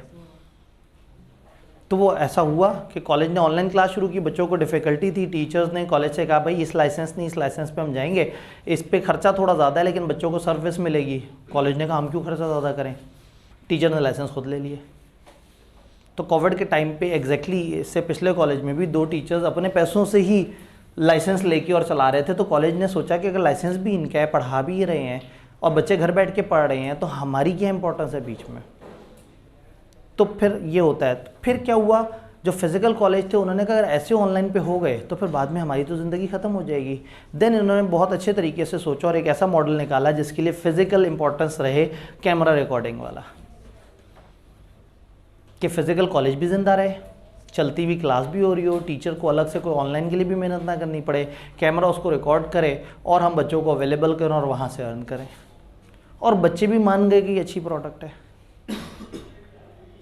तो वो ऐसा हुआ कि कॉलेज ने ऑनलाइन क्लास शुरू की, बच्चों को डिफ़िकल्टी थी, टीचर्स ने कॉलेज से कहा भाई इस लाइसेंस नहीं, इस लाइसेंस पे हम जाएंगे, इस पे खर्चा थोड़ा ज़्यादा है लेकिन बच्चों को सर्विस मिलेगी। कॉलेज ने कहा हम क्यों खर्चा ज़्यादा करें, टीचर ने लाइसेंस खुद ले लिए। तो कोविड के टाइम पे एग्जैक्टली इससे पिछले कॉलेज में भी 2 टीचर्स अपने पैसों से ही लाइसेंस लेके और चला रहे थे। तो कॉलेज ने सोचा कि अगर लाइसेंस भी इनका है, पढ़ा भी रहे हैं और बच्चे घर बैठ के पढ़ रहे हैं, तो हमारी क्या इंपॉर्टेंस है बीच में। तो फिर ये होता है। फिर क्या हुआ, जो फिज़िकल कॉलेज थे उन्होंने कहा अगर ऐसे ऑनलाइन पे हो गए तो फिर बाद में हमारी तो ज़िंदगी ख़त्म हो जाएगी। देन इन्होंने बहुत अच्छे तरीके से सोचा और एक ऐसा मॉडल निकाला जिसके लिए फ़िज़िकल इंपॉर्टेंस रहे, कैमरा रिकॉर्डिंग वाला, कि फ़िज़िकल कॉलेज भी ज़िंदा रहे, चलती हुई क्लास भी हो रही हो, टीचर को अलग से कोई ऑनलाइन के लिए भी मेहनत ना करनी पड़े, कैमरा उसको रिकॉर्ड करे और हम बच्चों को अवेलेबल करें और वहाँ से अर्न करें। और बच्चे भी मान गए कि ये अच्छी प्रोडक्ट है,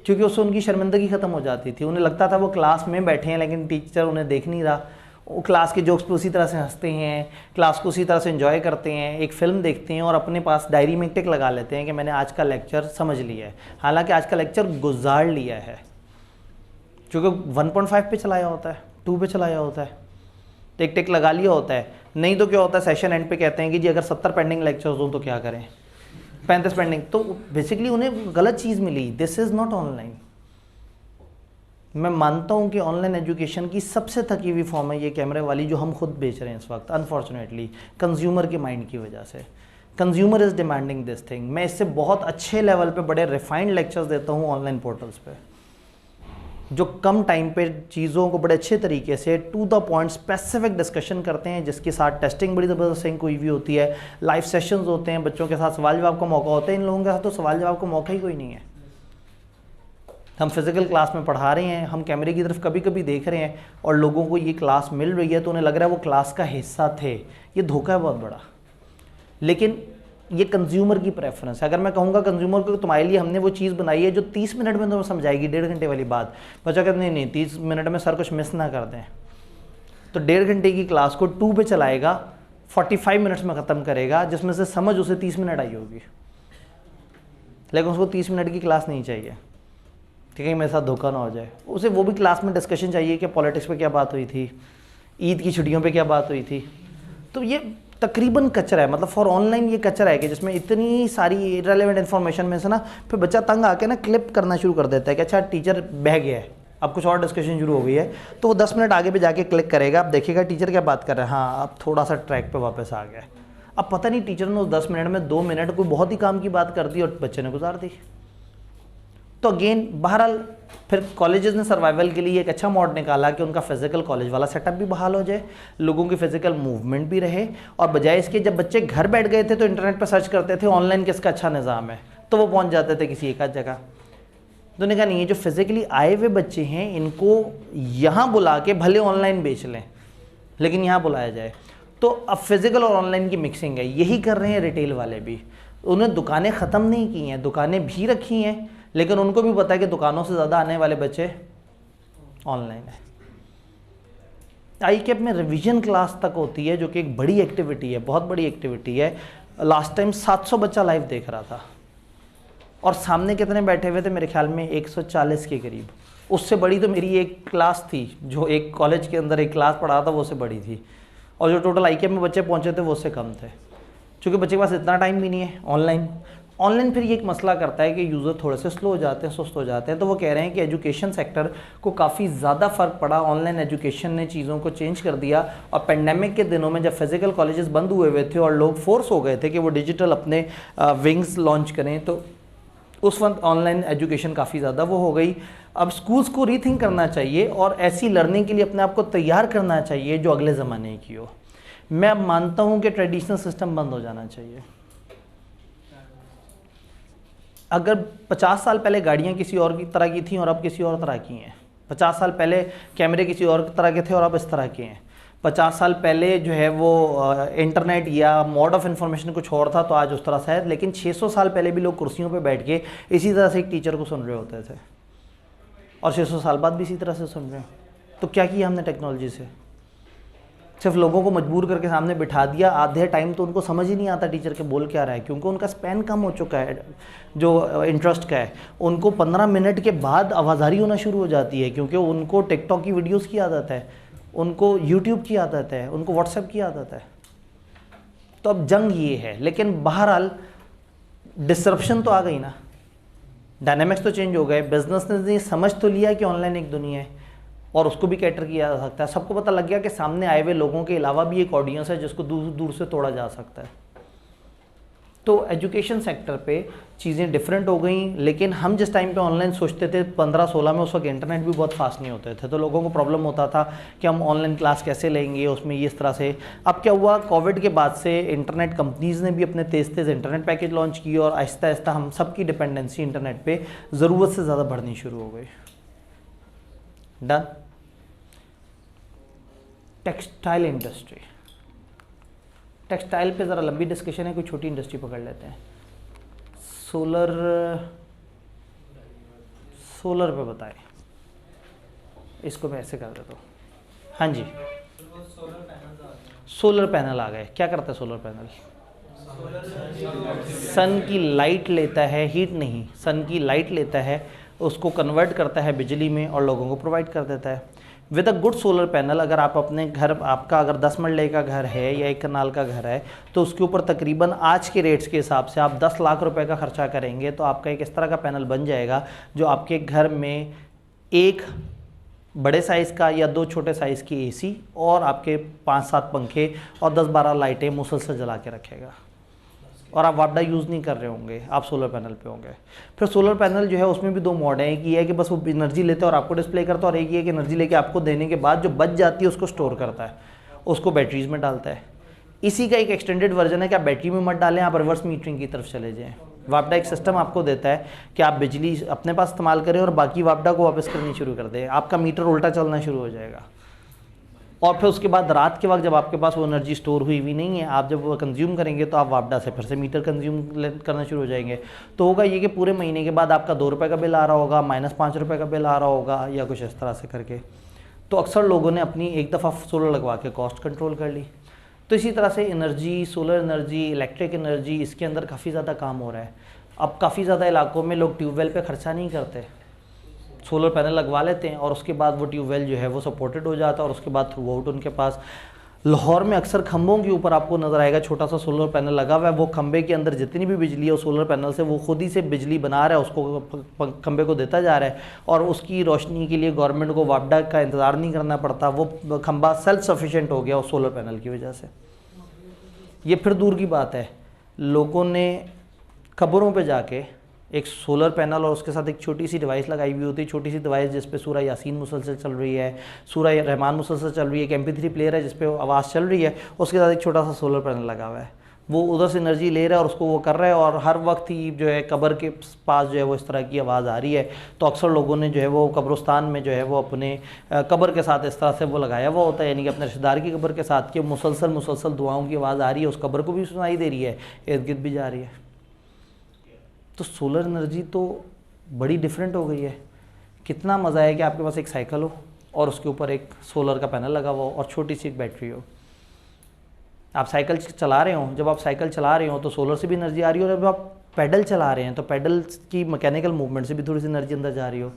क्योंकि उससे उनकी शर्मिंदगी ख़त्म हो जाती थी। उन्हें लगता था वो क्लास में बैठे हैं लेकिन टीचर उन्हें देख नहीं रहा, वो क्लास के जोक्स पे उसी तरह से हंसते हैं, क्लास को उसी तरह से एंजॉय करते हैं, एक फ़िल्म देखते हैं और अपने पास डायरी में टिक लगा लेते हैं कि मैंने आज का लेक्चर समझ लिया है, हालांकि आज का लेक्चर गुजार लिया है, क्योंकि 1.5 पे चलाया होता है, 2 पे चलाया होता है, टिक टिक लगा लिया होता है। नहीं तो क्या होता है, सेशन एंड पे कहते हैं कि जी अगर 70 पेंडिंग लेक्चर्स हों तो क्या करें, 35 पेंडिंग। तो बेसिकली उन्हें गलत चीज़ मिली। This is not online. मैं मानता हूँ कि ऑनलाइन एजुकेशन की सबसे थकी हुई फॉर्म है ये कैमरे वाली जो हम खुद बेच रहे हैं इस वक्त, अनफॉर्चुनेटली कंज्यूमर के माइंड की वजह से। Consumer is demanding this thing. मैं इससे बहुत अच्छे लेवल पे बड़े रिफाइंड लेक्चर्स देता हूँ ऑनलाइन पोर्टल्स पे, जो कम टाइम पे चीज़ों को बड़े अच्छे तरीके से to the point specific discussion करते हैं, जिसके साथ टेस्टिंग बड़ी ज़बरदस्त सिंक हुई होती है, लाइव सेशंस होते हैं, बच्चों के साथ सवाल जवाब का मौका होता है। इन लोगों के साथ तो सवाल जवाब का मौका ही कोई नहीं है। हम फिज़िकल क्लास में पढ़ा रहे हैं, हम कैमरे की तरफ कभी कभी देख रहे हैं और लोगों को ये क्लास मिल रही है तो उन्हें लग रहा है वो क्लास का हिस्सा थे। ये धोखा है बहुत बड़ा। लेकिन ये कंज्यूमर की प्रेफरेंस है। अगर मैं कहूँगा कंज्यूमर को तुम्हारे लिए हमने वो चीज़ बनाई है जो 30 मिनट में तुम्हें समझाएगी, 1.5 घंटे वाली बात, बच्चा कहते नहीं 30 मिनट में सर कुछ मिस ना कर दें, तो 1.5 घंटे की क्लास को 2 पे चलाएगा, 45 मिनट्स में ख़त्म करेगा, जिसमें से समझ उसे 30 मिनट आई होगी, लेकिन उसको 30 मिनट की क्लास नहीं चाहिए, ठीक है, मेरे साथ धोखा ना हो जाए। उसे वो भी क्लास में डिस्कशन चाहिए कि पॉलिटिक्स पे क्या बात हुई थी, ईद की छुट्टियों पे क्या बात हुई थी। तो ये तकरीबन कचरा है, मतलब फॉर ऑनलाइन ये कचरा है कि जिसमें इतनी सारी इररिलेवेंट इन्फॉर्मेशन में से ना फिर बच्चा तंग आके ना क्लिप करना शुरू कर देता है कि अच्छा टीचर बह गया है, अब कुछ और डिस्कशन शुरू हो गई है, तो वो 10 मिनट आगे भी जाके क्लिक करेगा, अब देखिएगा टीचर क्या बात कर रहे हैं, हाँ अब थोड़ा सा ट्रैक पे वापस आ गया। अब पता नहीं टीचर ने उस 10 मिनट में 2 मिनट कोई बहुत ही काम की बात कर दी और बच्चे ने गुजार दी। तो अगेन बहरहाल फिर कॉलेजेस ने सर्वाइवल के लिए एक अच्छा मॉड निकाला कि उनका फिजिकल कॉलेज वाला सेटअप भी बहाल हो जाए, लोगों की फिजिकल मूवमेंट भी रहे, और बजाय इसके जब बच्चे घर बैठ गए थे तो इंटरनेट पर सर्च करते थे ऑनलाइन किसका अच्छा निज़ाम है, तो वो पहुंच जाते थे किसी एक आध जगह। तो उन्होंने कहा नहीं, ये जो फिजिकली आए हुए बच्चे हैं इनको यहाँ बुला के भले ऑनलाइन बेच लें लेकिन यहाँ बुलाया जाए। तो अब फिजिकल और ऑनलाइन की मिक्सिंग है, यही कर रहे हैं रिटेल वाले भी। उन्हें दुकानें ख़त्म नहीं की हैं, दुकानें भी रखी हैं, लेकिन उनको भी पता है कि दुकानों से ज़्यादा आने वाले बच्चे ऑनलाइन है। ICAP में रिवीजन क्लास तक होती है जो कि एक बड़ी एक्टिविटी है, बहुत बड़ी एक्टिविटी है। लास्ट टाइम 700 बच्चा लाइव देख रहा था और सामने कितने बैठे हुए थे, मेरे ख्याल में 140 के करीब। उससे बड़ी तो मेरी एक क्लास थी, जो एक कॉलेज के अंदर एक क्लास पढ़ा था वो उससे बड़ी थी, और जो टोटल ICAP में बच्चे पहुंचे थे वो उससे कम थे, क्योंकि बच्चे के पास इतना टाइम भी नहीं है। ऑनलाइन फिर ये एक मसला करता है कि यूज़र थोड़े से स्लो हो जाते हैं, सुस्त हो जाते हैं। तो वो कह रहे हैं कि एजुकेशन सेक्टर को काफ़ी ज़्यादा फ़र्क पड़ा, ऑनलाइन एजुकेशन ने चीज़ों को चेंज कर दिया। और पेंडेमिक के दिनों में जब फिज़िकल कॉलेजेस बंद हुए थे और लोग फोर्स हो गए थे कि वो डिजिटल अपने विंग्स लॉन्च करें, तो उस वक्त ऑनलाइन एजुकेशन काफ़ी ज़्यादा वो हो गई। अब स्कूल्स को रीथिंक करना चाहिए और ऐसी लर्निंग के लिए अपने आप को तैयार करना चाहिए जो अगले ज़माने की हो। मैं अब मानता हूँ कि ट्रेडिशनल सिस्टम बंद हो जाना चाहिए। अगर 50 साल पहले गाड़ियाँ किसी और की तरह की थी और अब किसी और तरह की हैं, 50 साल पहले कैमरे किसी और तरह के थे और अब इस तरह के हैं, 50 साल पहले जो है वो इंटरनेट या मोड ऑफ इंफॉर्मेशन कुछ और था तो आज उस तरह से है, लेकिन 600 साल पहले भी लोग कुर्सियों पे बैठ के इसी तरह से एक टीचर को सुन रहे होते थे और 600 साल बाद भी इसी तरह से सुन रहे हैं। तो क्या किया हमने टेक्नोलॉजी से? सिर्फ लोगों को मजबूर करके सामने बिठा दिया। आधे टाइम तो उनको समझ ही नहीं आता टीचर के बोल क्या रहा है, क्योंकि उनका स्पैन कम हो चुका है जो इंटरेस्ट का है। उनको 15 मिनट के बाद आवाज़ारी होना शुरू हो जाती है, क्योंकि उनको टिकटॉक की वीडियोस की आदत है, उनको यूट्यूब की आदत है, उनको व्हाट्सएप की आदत है। तो अब जंग ये है, लेकिन बहरहाल डिसरप्शन तो आ गई ना, डायनामिक्स तो चेंज हो गए। बिजनेस ने समझ तो लिया कि ऑनलाइन एक दुनिया है और उसको भी कैटर किया जा सकता है। सबको पता लग गया कि सामने आए हुए लोगों के अलावा भी एक ऑडियंस है जिसको दूर दूर से तोड़ा जा सकता है। तो एजुकेशन सेक्टर पे चीज़ें डिफरेंट हो गई, लेकिन हम जिस टाइम पे ऑनलाइन सोचते थे 15-16 में, उस वक्त इंटरनेट भी बहुत फास्ट नहीं होते थे, तो लोगों को प्रॉब्लम होता था कि हम ऑनलाइन क्लास कैसे लेंगे, उसमें ये इस तरह से। अब क्या हुआ, कोविड के बाद से इंटरनेट कंपनीज़ ने भी अपने तेज़ इंटरनेट पैकेज लॉन्च किए और आहिस्ता आहिस्ता हम सब की डिपेंडेंसी इंटरनेट पर ज़रूरत से ज़्यादा बढ़नी शुरू हो गई। डन। टेक्सटाइल इंडस्ट्री, टेक्सटाइल पे ज़रा लंबी डिस्कशन है, कोई छोटी इंडस्ट्री पकड़ लेते हैं। सोलर पे बताएं, इसको मैं ऐसे कर देता हूँ। हाँ जी, सोलर पैनल आ गए। क्या करता है सोलर पैनल? सन की लाइट लेता है, हीट नहीं, सन की लाइट लेता है, उसको कन्वर्ट करता है बिजली में और लोगों को प्रोवाइड कर देता है। With a good solar panel, अगर आप अपने घर, आपका अगर 10 मरले का घर है या 1 कनाल का घर है, तो उसके ऊपर तकरीबन आज के रेट्स के हिसाब से आप 10 लाख रुपए का खर्चा करेंगे तो आपका एक इस तरह का पैनल बन जाएगा जो आपके घर में एक बड़े साइज़ का या 2 छोटे साइज़ की AC और आपके 5-7 पंखे और 10-12 लाइटें मुसलसल जला के रखेगा। और आप वापडा यूज़ नहीं कर रहे होंगे, आप सोलर पैनल पे होंगे। फिर सोलर पैनल जो है उसमें भी 2 मोड हैं, एक ये है कि बस वो एनर्जी लेता है और आपको डिस्प्ले करता है, और एक ये है कि एनर्जी लेके आपको देने के बाद जो बच जाती है उसको स्टोर करता है, उसको बैटरीज में डालता है। इसी का एक एक्सटेंडेड वर्जन है कि आप बैटरी में मत डालें, आप रिवर्स मीटरिंग की तरफ चले जाएँ। वापडा एक सिस्टम आपको देता है कि आप बिजली अपने पास इस्तेमाल करें और बाकी वापडा को वापस करनी शुरू कर दें, आपका मीटर उल्टा चलना शुरू हो जाएगा। और फिर उसके बाद रात के वक्त जब आपके पास वो एनर्जी स्टोर हुई हुई नहीं है, आप जब वो कंज्यूम करेंगे तो आप वापडा से फिर से मीटर कंज्यूम करना शुरू हो जाएंगे। तो होगा ये कि पूरे महीने के बाद आपका 2 रुपये का बिल आ रहा होगा, -5 रुपये का बिल आ रहा होगा, या कुछ इस तरह से करके। तो अक्सर लोगों ने अपनी एक दफ़ा सोलर लगवा के कॉस्ट कंट्रोल कर ली। तो इसी तरह से energy, solar energy, electric energy, इसके अंदर काफ़ी ज़्यादा काम हो रहा है। अब काफ़ी ज़्यादा इलाकों में लोग ट्यूबवेल पे खर्चा नहीं करते, सोलर पैनल लगवा लेते हैं और उसके बाद वो ट्यूबवेल जो है वो सपोर्टेड हो जाता है और उसके बाद थ्रू आउट उनके पास। लाहौर में अक्सर खंभों के ऊपर आपको नज़र आएगा छोटा सा सोलर पैनल लगा हुआ है, वो खंभे के अंदर जितनी भी बिजली है उस सोलर पैनल से वो खुद ही से बिजली बना रहा है, उसको खंभे को देता जा रहा है और उसकी रोशनी के लिए गवर्नमेंट को वापडा का इंतज़ार नहीं करना पड़ता। वो खंभा सेल्फ सफिशेंट हो गया उस सोलर पैनल की वजह से। ये फिर दूर की बात है, लोगों ने खबरों पर जाके एक सोलर पैनल और उसके साथ एक छोटी सी डिवाइस लगाई हुई होती है, छोटी सी डिवाइस जिस पे सूरह यासीन मुसलसल चल रही है, सूरह रहमान मुसलसल चल रही है, एक MP3 प्लेयर है जिस पे आवाज़ चल रही है, उसके साथ एक छोटा सा सोलर पैनल लगा हुआ है। वो उधर से एनर्जी ले रहा है और उसको वो कर रहा है, और हर वक्त ही जो है कब्र के पास जो है वो इस तरह की आवाज़ आ रही है। तो अक्सर लोगों ने जो है वो कब्रिस्तान में जो है वो अपने कब्र के साथ इस तरह से वो लगाया हुआ होता है, यानी कि अपने रिश्तेदार की कब्र के साथ, कि मुसलसल दुआओं की आवाज़ आ रही है, उस कब्र को भी सुनाई दे रही है, इर्द गिर्द भी जा रही है। तो सोलर एनर्जी तो बड़ी डिफरेंट हो गई है। कितना मज़ा है कि आपके पास एक साइकिल हो और उसके ऊपर एक सोलर का पैनल लगा हुआ हो और छोटी सी एक बैटरी हो। आप साइकिल चला रहे हो, जब आप साइकिल चला रहे हो तो सोलर से भी एनर्जी आ रही हो, और जब आप पैडल चला रहे हैं तो पैडल की मैकेनिकल मूवमेंट से भी थोड़ी सी एनर्जी अंदर जा रही हो।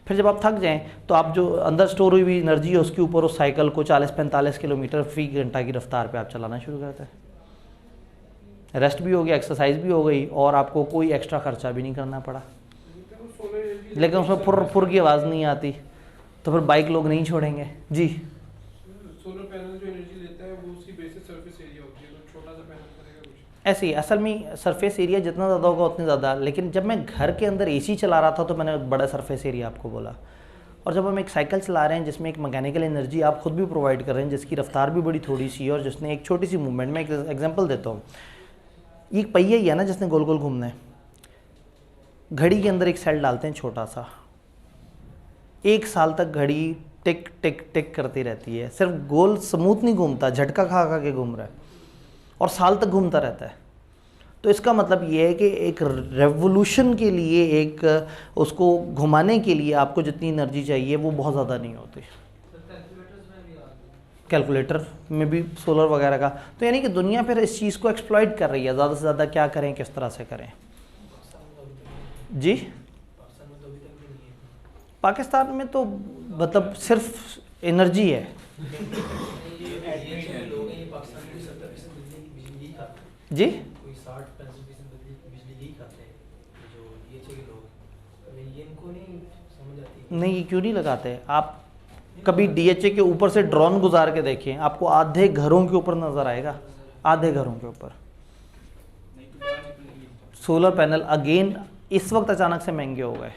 फिर जब आप थक जाएं तो आप जो अंदर स्टोर हुई हुई एनर्जी है उसके ऊपर उस साइकिल को 40-45 किलोमीटर फी घंटा की रफ्तार पे आप चलाना शुरू करते हैं। रेस्ट भी हो गया, एक्सरसाइज भी हो गई, और आपको कोई एक्स्ट्रा खर्चा भी नहीं करना पड़ा। लेकिन उसमें फुर फुर की आवाज़ नहीं आती, तो फिर बाइक लोग नहीं छोड़ेंगे जी। सोलर पैनल जो एनर्जी लेता है वो उसकी बेसिस सरफेस एरिया होती है, तो छोटा सा पैनल करेगा कुछ ऐसे ही असल में सरफेस एरिया जितना ज़्यादा होगा उतनी ज़्यादा, लेकिन जब मैं घर के अंदर AC चला रहा था तो मैंने बड़ा सरफेस एरिया आपको बोला। और जब हम एक साइकिल चला रहे हैं जिसमें एक मैकेनिकल एनर्जी आप खुद भी प्रोवाइड कर रहे हैं, जिसकी रफ्तार भी बड़ी थोड़ी सी है और जिसने एक छोटी सी मूवमेंट में, एक एग्जांपल देता हूँ, ये एक पहिया ही है ना जिसने गोल गोल घूमना है। घड़ी के अंदर एक सेल डालते हैं छोटा सा, 1 साल तक घड़ी टिक टिक टिक करती रहती है, सिर्फ गोल स्मूथ नहीं घूमता, झटका खा खा के घूम रहा है, और साल तक घूमता रहता है। तो इसका मतलब ये है कि एक रेवोल्यूशन के लिए, एक उसको घुमाने के लिए आपको जितनी एनर्जी चाहिए वो बहुत ज़्यादा नहीं होती। कैलकुलेटर में भी सोलर वगैरह का, तो यानी कि दुनिया फिर इस चीज़ को एक्सप्लॉइट कर रही है, ज़्यादा से ज़्यादा क्या करें, किस तरह से करें जी। पाकिस्तान में तो मतलब सिर्फ एनर्जी है जी। नहीं, ये क्यों नहीं लगाते? आप कभी DHA के ऊपर से ड्रोन गुजार के देखें, आपको आधे घरों के ऊपर नज़र आएगा, आधे घरों के ऊपर सोलर पैनल। अगेन इस वक्त अचानक से महंगे हो गए,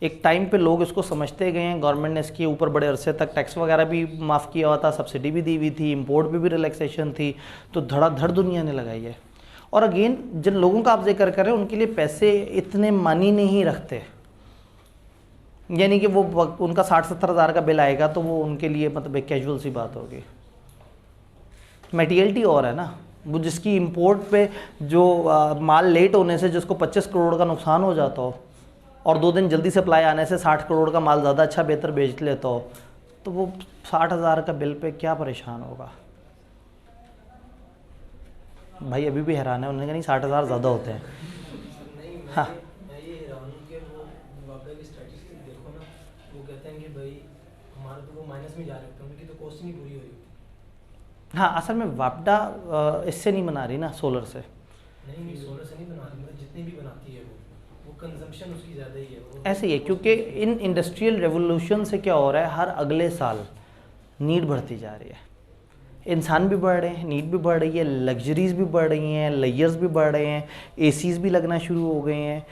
एक टाइम पे लोग इसको समझते गए हैं, गवर्नमेंट ने इसके ऊपर बड़े अरसे तक टैक्स वगैरह भी माफ़ किया हुआ था, सब्सिडी भी दी हुई थी, इंपोर्ट पे भी रिलैक्सेशन थी, तो धड़ाधड़ दुनिया ने लगाई है। और अगेन जिन लोगों का आप जिक्र कर रहे हैं उनके लिए पैसे इतने मानी नहीं रखते, यानी कि वो उनका 60-70 हज़ार का बिल आएगा तो वो उनके लिए मतलब एक कैजुअल सी बात होगी। मटीरियलिटी और है ना, वो जिसकी इंपोर्ट पे जो माल लेट होने से जिसको 25 करोड़ का नुकसान हो जाता हो, और 2 दिन जल्दी सप्लाई आने से 60 करोड़ का माल ज़्यादा अच्छा बेहतर बेच लेता हो, तो वो 60 हज़ार का बिल पे क्या परेशान होगा भाई। अभी भी हैरान है, उन्होंने कहा नहीं 60 हज़ार ज़्यादा होते हैं। हाँ, मैं ये हैरान हूँ कि वो वापडा की स्ट्रैटेजी देखो ना, वो कहते हैं कि भाई हमारा तो वो माइनस में जा रहे हैं, उनकी तो कॉस्ट नहीं पूरी हो रही। हाँ, असल में वापडा इससे नहीं बना रही ना, सोलर से नहीं, सोलर से नहीं बना रही, मतलब जितनी भी बनाती है वो कंजम्पशन उसकी ज़्यादा ही है। ऐसे ही है, क्योंकि इन इंडस्ट्रियल रेवोल्यूशन से क्या हो रहा है, हर अगले साल नीड बढ़ती जा रही है, इंसान भी बढ़ रहे हैं, नीड भी बढ़ रही है, लग्जरीज़ भी बढ़ रही हैं, लेयर्स भी बढ़ रहे हैं, ACs भी लगना शुरू हो गए हैं।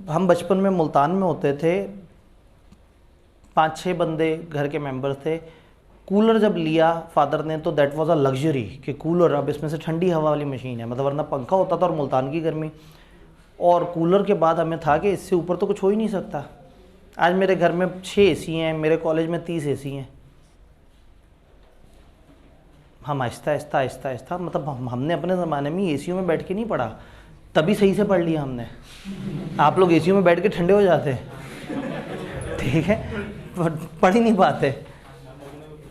हम बचपन में मुल्तान में होते थे, 5-6 बंदे घर के मेंबर थे, कूलर जब लिया फादर ने तो दैट वाज अ लग्जरी कि कूलर, अब इसमें से ठंडी हवा वाली मशीन है, मतलब वरना पंखा होता था और मुल्तान की गर्मी, और कूलर के बाद हमें था कि इससे ऊपर तो कुछ हो ही नहीं सकता। आज मेरे घर में 6 AC हैं, मेरे कॉलेज में 30 AC हैं। हम आहिस्ता मतलब हमने अपने ज़माने में ACO में बैठ के नहीं पढ़ा, तभी सही से पढ़ लिया हमने। आप लोग ACO में बैठ के ठंडे हो जाते, ठीक है, पढ़ ही नहीं पाते।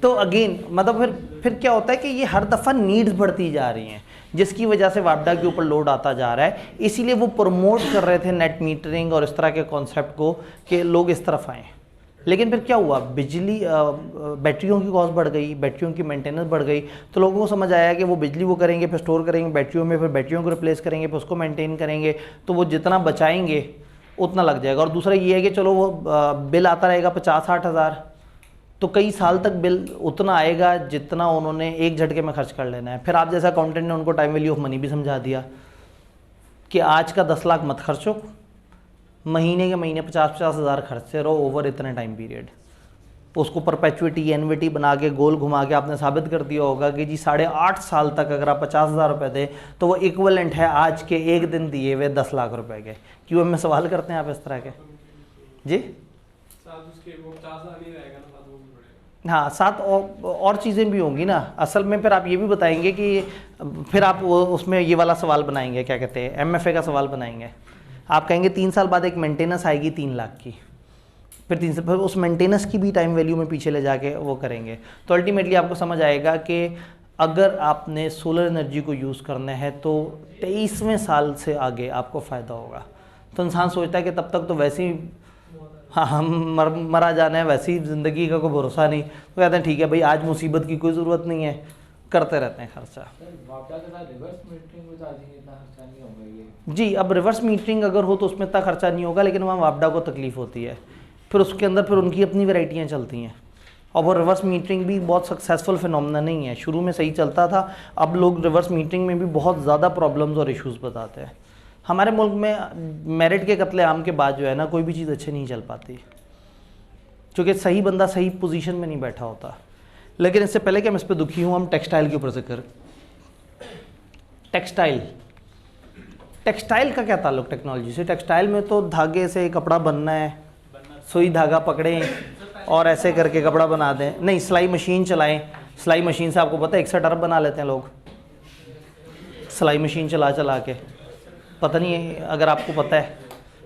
तो अगेन मतलब फिर क्या होता है कि ये हर दफ़ा नीड्स बढ़ती जा रही हैं, जिसकी वजह से वापडा के ऊपर लोड आता जा रहा है। इसीलिए वो प्रमोट कर रहे थे नेट मीटरिंग और इस तरह के कॉन्सेप्ट को कि लोग इस तरफ आएँ। लेकिन फिर क्या हुआ, बिजली बैटरियों की कॉस्ट बढ़ गई, बैटरियों की मेंटेनेंस बढ़ गई, तो लोगों को समझ आया कि वो बिजली वो करेंगे, फिर स्टोर करेंगे बैटरियों में, फिर बैटरियों को रिप्लेस करेंगे, फिर उसको मेंटेन करेंगे, तो वो जितना बचाएंगे उतना लग जाएगा। और दूसरा ये है कि चलो वो बिल आता रहेगा 50-60 हज़ार, तो कई साल तक बिल उतना आएगा जितना उन्होंने एक झटके में खर्च कर लेना है। फिर आप जैसा अकाउंटेंट ने उनको टाइम वैल्यू ऑफ मनी भी समझा दिया कि आज का 10 लाख मत खर्चो, महीने के महीने 50-50 हज़ार खर्चते रहो ओवर इतने टाइम पीरियड। उसको परपेचुइटी एनविटी बना के गोल घुमा के आपने साबित कर दिया होगा कि जी 8.5 साल तक अगर आप 50,000 रुपये दें तो वो इक्वलेंट है आज के एक दिन दिए हुए 10 लाख रुपए के। क्यों हमें सवाल करते हैं आप इस तरह के जी? साथ उसके वो 50,000 नहीं रहेगा ना, साथ वो भी बढ़ेगा। हाँ, साथ और चीज़ें भी होंगी ना असल में। फिर आप ये भी बताएंगे कि फिर आप उसमें ये वाला सवाल बनाएंगे, क्या कहते हैं, MFA का सवाल बनाएंगे। आप कहेंगे 3 साल बाद एक मेंटेनेंस आएगी 3 लाख की, फिर 3 साल फिर उस मेंटेनेंस की भी टाइम वैल्यू में पीछे ले जाके वो करेंगे। तो अल्टीमेटली आपको समझ आएगा कि अगर आपने सोलर एनर्जी को यूज़ करना है तो 23वें साल से आगे आपको फ़ायदा होगा। तो इंसान सोचता है कि तब तक तो वैसे ही हाँ हम मरा जाना है, वैसे ही ज़िंदगी का कोई भरोसा नहीं। तो कहते हैं ठीक है भाई, आज मुसीबत की कोई ज़रूरत नहीं है, करते रहते हैं खर्चा। जी, अब रिवर्स मीटरिंग अगर हो तो उसमें इतना खर्चा नहीं होगा, लेकिन वहाँ वापडा को तकलीफ़ होती है। फिर उसके अंदर फिर उनकी अपनी वैरायटियाँ चलती हैं, और वो रिवर्स मीटरिंग भी बहुत सक्सेसफुल फिनोमेना नहीं है। शुरू में सही चलता था, अब लोग रिवर्स मीटरिंग में भी बहुत ज़्यादा प्रॉब्लम्स और इश्यूज़ बताते हैं। हमारे मुल्क में मेरिट के कत्लेआम के बाद जो है ना, कोई भी चीज़ अच्छी नहीं चल पाती, क्योंकि सही बंदा सही पोजीशन में नहीं बैठा होता। लेकिन इससे पहले कि हम इस पर दुखी हूँ, हम टेक्सटाइल के ऊपर जिक्र। टेक्सटाइल का क्या ताल्लुक टेक्नोलॉजी से? टेक्सटाइल में तो धागे से कपड़ा बनना है, सुई धागा पकड़ें और ऐसे करके कपड़ा बना दें। नहीं, सिलाई मशीन चलाएं। सिलाई मशीन से आपको पता है 61 अरब बना लेते हैं लोग, सिलाई मशीन चला चला के। पता नहीं है अगर आपको पता है,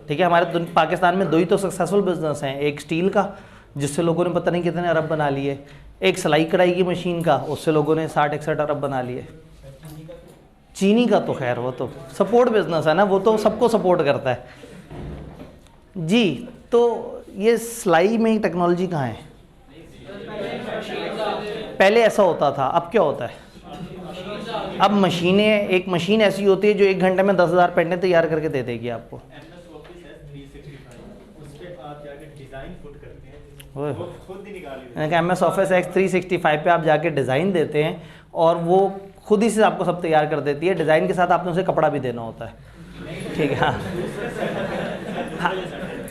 ठीक है। हमारे पाकिस्तान में 2 ही तो सक्सेसफुल बिजनेस हैं, एक स्टील का जिससे लोगों ने पता नहीं कितने अरब बना लिए, एक सिलाई कढ़ाई की मशीन का, उससे लोगों ने 60-61 अरब बना लिए। चीनी का तो खैर वो तो सपोर्ट बिजनेस है ना, वो तो सबको सपोर्ट करता है जी। तो ये सिलाई में टेक्नोलॉजी कहाँ है? पहले ऐसा होता था, अब क्या होता है? अब मशीनें, एक मशीन ऐसी होती है जो 1 घंटे में 10,000 पेनें तैयार करके दे देगी आपको। MS Office S365 उस पे आप जाके डिज़ाइन पुट करते हैं, वो खुद ही निकालेगा। MS Office X365 पे आप जाके डिज़ाइन देते हैं और वो खुद ही से आपको सब तैयार कर देती है। डिज़ाइन के साथ आपने उसे कपड़ा भी देना होता है, ठीक है। हाँ,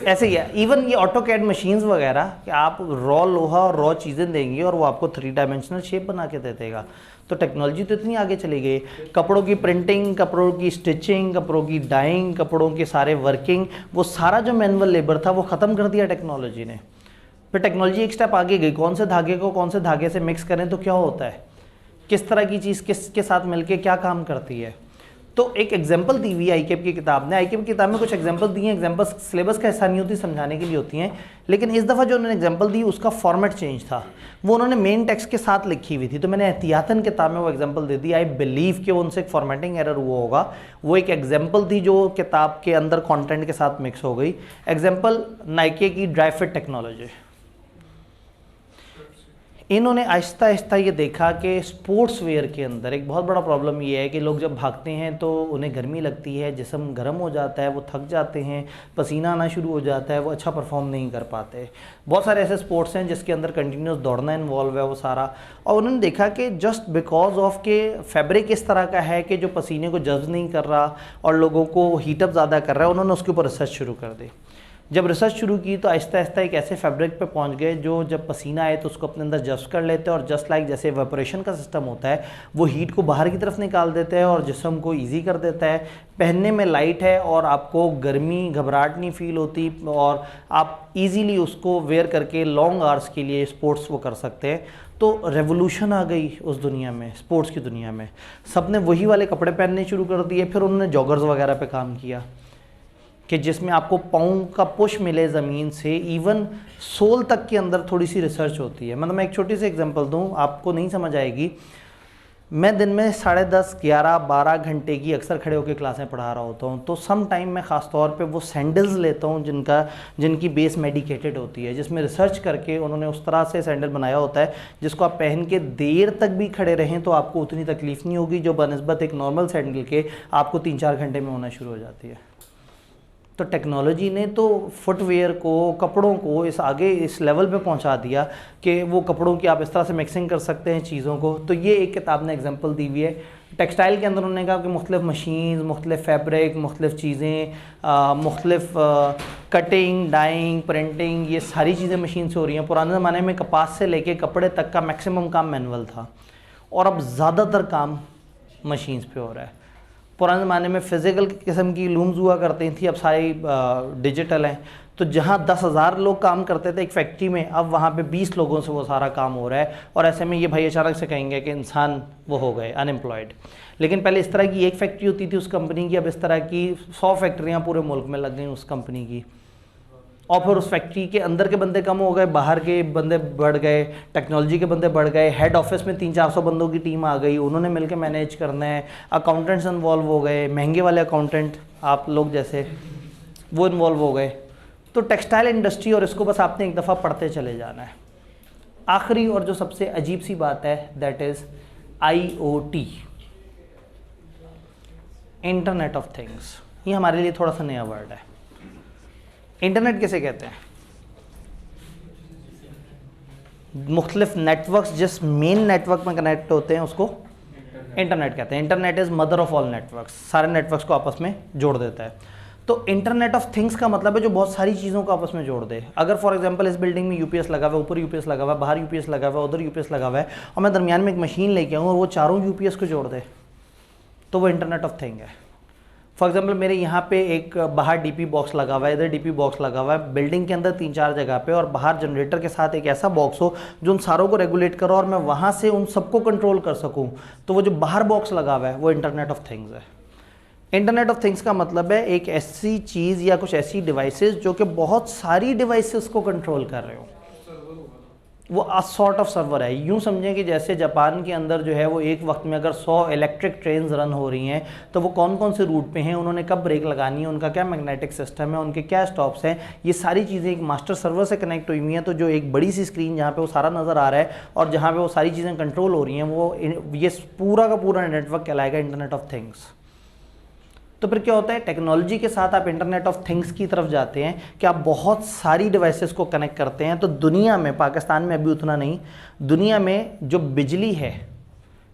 ऐसे ही है। इवन ये ऑटोकैड मशीन्स वगैरह कि आप रॉ लोहा और रॉ चीज़ें देंगे और वो आपको 3 डायमेंशनल शेप बना के दे देगा। तो टेक्नोलॉजी तो इतनी आगे चली गई, कपड़ों की प्रिंटिंग, कपड़ों की स्टिचिंग, कपड़ों की डाइंग, कपड़ों के सारे वर्किंग, वो सारा जो मैनुअल लेबर था वो ख़त्म कर दिया टेक्नोलॉजी ने। फिर टेक्नोलॉजी एक स्टेप आगे गई, कौन से धागे को कौन से धागे से मिक्स करें तो क्या होता है, किस तरह की चीज़ किसके साथ मिलके क्या काम करती है। तो एक एग्जांपल दी हुई आईकेप की किताब ने। आईकेप की किताब में कुछ एग्जांपल दिए हैं, एग्जांपल्स सिलेबस का हिस्सा नहीं होती, समझाने के लिए होती हैं, लेकिन इस दफ़ा जो उन्होंने एग्जांपल दी उसका फॉर्मेट चेंज था, वो उन्होंने मेन टेक्स्ट के साथ लिखी हुई थी। तो मैंने एहतियातन किताब में वो example they the. I believe कि उनसे एक फॉर्मेटिंग एरर हुआ होगा, वो एक एग्जांपल थी जो किताब के अंदर कॉन्टेंट के साथ मिक्स हो गई। एग्जाम्पल नाइके की ड्राई फिट टेक्नोलॉजी। इन्होंने आहिस्ता आहिस्ता ये देखा कि स्पोर्ट्स वेयर के अंदर एक बहुत बड़ा प्रॉब्लम ये है कि लोग जब भागते हैं तो उन्हें गर्मी लगती है, जिस्म गर्म हो जाता है, वो थक जाते हैं, पसीना आना शुरू हो जाता है, वो अच्छा परफॉर्म नहीं कर पाते। बहुत सारे ऐसे स्पोर्ट्स हैं जिसके अंदर कंटिन्यूस दौड़ना इन्वॉल्व है वो सारा। और उन्होंने देखा कि जस्ट बिकॉज ऑफ के फैब्रिक इस तरह का है कि जो पसीने को जज्ब नहीं कर रहा और लोगों को हीटअप ज़्यादा कर रहा है, उन्होंने उसके ऊपर रिसर्च शुरू कर दी। जब रिसर्च शुरू की तो आहिस्ता आहिस्ता एक ऐसे फैब्रिक पे पहुंच गए जो जब पसीना आए तो उसको अपने अंदर जस्ट कर लेते हैं और जस्ट लाइक जैसे वेपोरेशन का सिस्टम होता है वो हीट को बाहर की तरफ निकाल देता है और जिस्म को इजी कर देता है। पहनने में लाइट है और आपको गर्मी घबराहट नहीं फील होती और आप इजीली उसको वेयर करके लॉन्ग आवर्स के लिए स्पोर्ट्स वो कर सकते हैं। तो रेवोल्यूशन आ गई उस दुनिया में, स्पोर्ट्स की दुनिया में। सब ने वही वाले कपड़े पहनने शुरू कर दिए। फिर उन्होंने जॉगर्स वगैरह पे काम किया कि जिसमें आपको पाँव का पुश मिले ज़मीन से, इवन सोल तक के अंदर थोड़ी सी रिसर्च होती है। मतलब मैं एक छोटी सी एग्जांपल दूं, आपको नहीं समझ आएगी। मैं दिन में 10:30, 11, 12 घंटे की अक्सर खड़े होकर क्लासें पढ़ा रहा होता हूं, तो सम टाइम मैं ख़ास तौर पे वो सैंडल्स लेता हूं जिनकी बेस मेडिकेटेड होती है, जिसमें रिसर्च करके उन्होंने उस तरह से सैंडल बनाया होता है जिसको आप पहन के देर तक भी खड़े रहें तो आपको उतनी तकलीफ़ नहीं होगी जो बनस्बत एक नॉर्मल सैंडल के आपको 3-4 घंटे में होना शुरू हो जाती है। तो टेक्नोलॉजी ने तो फुटवेयर को, कपड़ों को इस लेवल पे पहुंचा दिया कि वो कपड़ों की आप इस तरह से मिक्सिंग कर सकते हैं चीज़ों को। तो ये एक किताब ने एग्जांपल दी हुई है टेक्सटाइल के अंदर उन्होंने कहा कि मुख्तलिफ मशीन्स, मुख्तलिफ फैब्रिक, मुख्तलिफ चीज़ें, मुख्तलिफ कटिंग, डाइंग, प्रिंटिंग, ये सारी चीज़ें मशीन से हो रही हैं। पुराने ज़माने में कपास से लेके कपड़े तक का मैक्सिमम काम मैनुअल था और अब ज़्यादातर काम मशीन्स पे हो रहा है। पुराने ज़माने में फ़िज़िकल किस्म की लूम्स हुआ करती थी, अब सारी डिजिटल हैं। तो जहाँ 10,000 लोग काम करते थे एक फैक्ट्री में, अब वहाँ पे 20 लोगों से वो सारा काम हो रहा है। और ऐसे में ये भाई अचानक से कहेंगे कि इंसान वो हो गए अनएम्प्लॉयड। लेकिन पहले इस तरह की एक फैक्ट्री होती थी उस कंपनी की, अब इस तरह की 100 फैक्ट्रियाँ पूरे मुल्क में लग गई उस कंपनी की। और फिर उस फैक्ट्री के अंदर के बंदे कम हो गए, बाहर के बंदे बढ़ गए, टेक्नोलॉजी के बंदे बढ़ गए, हेड ऑफिस में 300-400 बंदों की टीम आ गई, उन्होंने मिलकर मैनेज करना है। अकाउंटेंट्स इन्वॉल्व हो गए, महंगे वाले अकाउंटेंट आप लोग जैसे वो इन्वॉल्व हो गए। तो टेक्सटाइल इंडस्ट्री, और इसको बस आपने एक दफ़ा पढ़ते चले जाना है। आखिरी और जो सबसे अजीब सी बात है that is IoT, internet of things. ये हमारे लिए थोड़ा सा नया वर्ड है। इंटरनेट किसे कहते हैं? मुख्तलिफ नेटवर्क्स जिस मेन नेटवर्क में कनेक्ट होते हैं उसको इंटरनेट कहते हैं। Internet is mother of all networks, सारे नेटवर्क्स को आपस में जोड़ देता है। तो इंटरनेट ऑफ थिंग्स का मतलब है जो बहुत सारी चीज़ों को आपस में जोड़ दे। अगर फॉर एग्जांपल इस बिल्डिंग में यूपीएस लगा हुआ है, ऊपर यूपीएस लगा हुआ है, बाहर यूपीएस लगा हुआ है, उधर यूपीएस लगा हुआ है, और मैं दरमियान में एक मशीन लेके आऊँ और वो चारों यूपीएस को जोड़ दे, तो वो इंटरनेट ऑफ थिंग है। फॉर एग्जांपल मेरे यहाँ पे एक बाहर डीपी बॉक्स लगा हुआ है, इधर डीपी बॉक्स लगा हुआ है, बिल्डिंग के अंदर 3-4 जगह पे, और बाहर जनरेटर के साथ एक ऐसा बॉक्स हो जो उन सारों को रेगुलेट करो और मैं वहाँ से उन सबको कंट्रोल कर सकूँ, तो वो जो बाहर बॉक्स लगा हुआ है वो इंटरनेट ऑफ थिंग्स है। इंटरनेट ऑफ थिंग्स का मतलब है एक ऐसी चीज़ या कुछ ऐसी डिवाइसेस जो कि बहुत सारी डिवाइसेस को कंट्रोल कर रहे हो। वो अ सॉर्ट ऑफ सर्वर है। यूँ समझें कि जैसे जापान के अंदर जो है वो एक वक्त में अगर 100 इलेक्ट्रिक ट्रेन्स रन हो रही हैं, तो वो कौन कौन से रूट पे हैं, उन्होंने कब ब्रेक लगानी है, उनका क्या मैग्नेटिक सिस्टम है, उनके क्या स्टॉप्स हैं, ये सारी चीज़ें एक मास्टर सर्वर से कनेक्ट हुई हुई हैं। तो जो एक बड़ी सी स्क्रीन जहाँ पे वो सारा नज़र आ रहा है और जहाँ पे वो सारी चीज़ें कंट्रोल हो रही हैं, वो ये पूरा का पूरा नेटवर्क कहलाएगा इंटरनेट ऑफ थिंग्स। तो फिर क्या होता है, टेक्नोलॉजी के साथ आप इंटरनेट ऑफ थिंग्स की तरफ जाते हैं कि आप बहुत सारी डिवाइसेस को कनेक्ट करते हैं। तो दुनिया में, पाकिस्तान में अभी उतना नहीं, दुनिया में जो बिजली है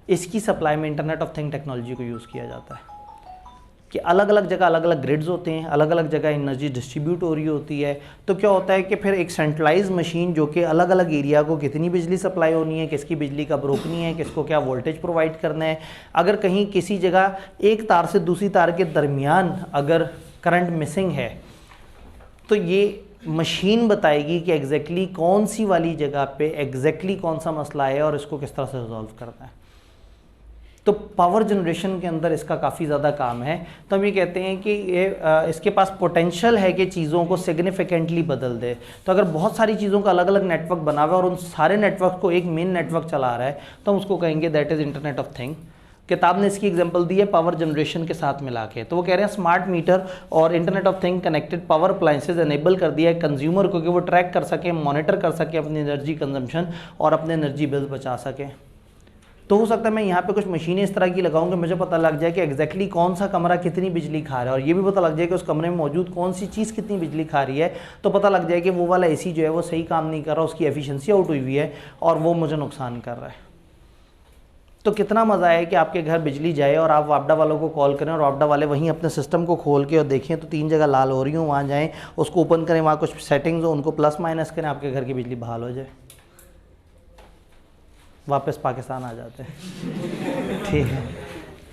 इसकी सप्लाई में इंटरनेट ऑफ थिंग टेक्नोलॉजी को यूज़ किया जाता है कि अलग अलग जगह अलग अलग ग्रिड्स होते हैं, अलग अलग जगह एनर्जी डिस्ट्रीब्यूट हो रही होती है। तो क्या होता है कि फिर एक सेंट्रलाइज मशीन जो कि अलग अलग एरिया को कितनी बिजली सप्लाई होनी है, किसकी बिजली कब रोकनी है, किसको क्या वोल्टेज प्रोवाइड करना है, अगर कहीं किसी जगह एक तार से दूसरी तार के दरमियान अगर करंट मिसिंग है तो ये मशीन बताएगी कि एग्जैक्टली कौन सी वाली जगह पे एग्जैक्टली कौन सा मसला है और इसको किस तरह से रिजॉल्व करना है। तो पावर जनरेशन के अंदर इसका काफ़ी ज़्यादा काम है। तो हम ये कहते हैं कि ये इसके पास पोटेंशियल है कि चीज़ों को सिग्निफिकेंटली बदल दे। तो अगर बहुत सारी चीज़ों का अलग अलग नेटवर्क बना हुआ है और उन सारे नेटवर्क को एक मेन नेटवर्क चला रहा है, तो हम उसको कहेंगे that is internet of thing. किताब ने इसकी एग्जांपल दी है पावर जनरेशन के साथ मिला के। तो वो कह रहे हैं स्मार्ट मीटर और internet of thing connected power appliances enable कर दिया है कंज्यूमर को कि वो ट्रैक कर सके, मॉनिटर कर सके अपनी एनर्जी कंजम्पशन और अपने एनर्जी बिल्स बचा सके। तो हो सकता है मैं यहाँ पे कुछ मशीनें इस तरह की लगाऊं कि मुझे पता लग जाए कि एग्जैक्टली कौन सा कमरा कितनी बिजली खा रहा है, और ये भी पता लग जाए कि उस कमरे में मौजूद कौन सी चीज़ कितनी बिजली खा रही है। तो पता लग जाए कि वो वाला एसी जो है वो सही काम नहीं कर रहा, उसकी एफिशिएंसी आउट हुई है और वो मुझे नुकसान कर रहा है। तो कितना मज़ा है कि आपके घर बिजली जाए और आप वापडा वालों को कॉल करें और वापडा वाले वहीं अपने सिस्टम को खोल के और देखें तो 3 जगह लाल हो रही हूँ, वहाँ जाएँ, उसको ओपन करें, वहाँ कुछ सेटिंग्स हो, उनको प्लस माइनस करें, आपके घर की बिजली बहाल हो जाए, वापस पाकिस्तान आ जाते हैं। ठीक है,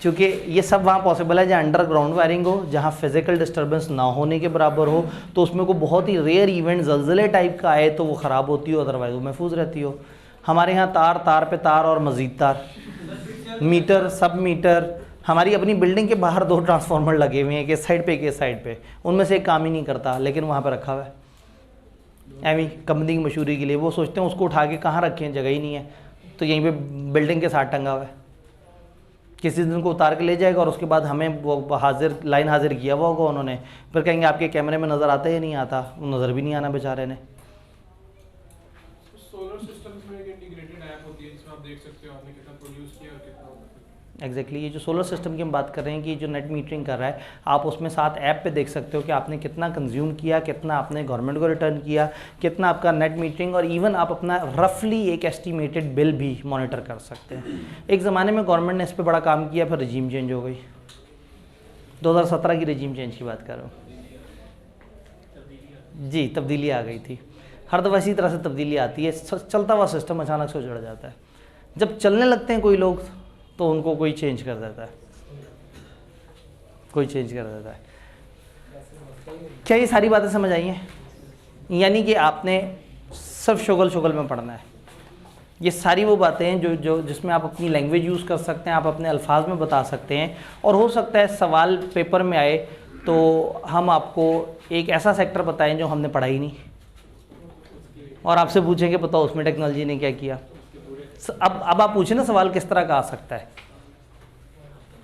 क्योंकि ये सब वहाँ पॉसिबल है जहाँ अंडरग्राउंड वायरिंग हो, जहाँ फिजिकल डिस्टर्बेंस ना होने के बराबर हो, तो उसमें को बहुत ही रेयर इवेंट ज़लज़ले टाइप का आए तो वो ख़राब होती हो, अदरवाइज वो महफूज रहती हो। हमारे यहाँ तार तार पे तार और मज़ीद तार, मीटर सब मीटर, हमारी अपनी बिल्डिंग के बाहर 2 ट्रांसफार्मर लगे हुए हैं, एक साइड पे एक साइड पे, उनमें से एक काम ही नहीं करता लेकिन वहाँ पर रखा हुआ है एवी कंपनी की मशहूरी के लिए। वो सोचते हैं उसको उठा के कहाँ रखें, जगह ही नहीं है, तो यहीं पे बिल्डिंग के साथ टंगा हुआ है। किसी दिन को उतार के ले जाएगा और उसके बाद हमें वो हाजिर लाइन हाजिर किया हुआ होगा उन्होंने, फिर कहेंगे आपके कैमरे में नज़र आता है या नहीं आता, वो नज़र भी नहीं आना बेचारे ने। सोलर सिस्टम्स में एक इंटीग्रेटेड ऐप होती है जिसमें आप देख सकते हो आपने कितना प्रोड्यूस किया और कितना एग्जैक्टली ये जो सोलर सिस्टम की हम बात कर रहे हैं कि जो नेट मीटरिंग कर रहा है, आप उसमें साथ ऐप पे देख सकते हो कि आपने कितना कंज्यूम किया, कितना आपने गवर्नमेंट को रिटर्न किया, कितना आपका नेट मीटरिंग, और इवन आप अपना रफली एक एस्टिमेटेड बिल भी मॉनिटर कर सकते हैं। एक ज़माने में गवर्नमेंट ने इस पर बड़ा काम किया, फिर रजीम चेंज हो गई। 2017 की रजीम चेंज की बात कर रहा हूँ जी, तब्दीली आ गई थी। हर दफ़ा इसी तरह से तब्दीली आती है, चलता हुआ सिस्टम अचानक से उजड़ जाता है। जब चलने लगते हैं कोई लोग तो उनको कोई चेंज कर देता है, कोई चेंज कर देता है। क्या ये सारी बातें समझ आई हैं? यानी कि आपने सिर्फ शुगल में पढ़ना है। ये सारी वो बातें हैं जो जिसमें आप अपनी लैंग्वेज यूज़ कर सकते हैं, आप अपने अल्फाज में बता सकते हैं, और हो सकता है सवाल पेपर में आए तो हम आपको एक ऐसा सेक्टर बताएं जो हमने पढ़ा ही नहीं, और आपसे पूछेंगे बताओ उसमें टेक्नोलॉजी ने क्या किया। अब आप पूछे ना सवाल किस तरह का आ सकता है,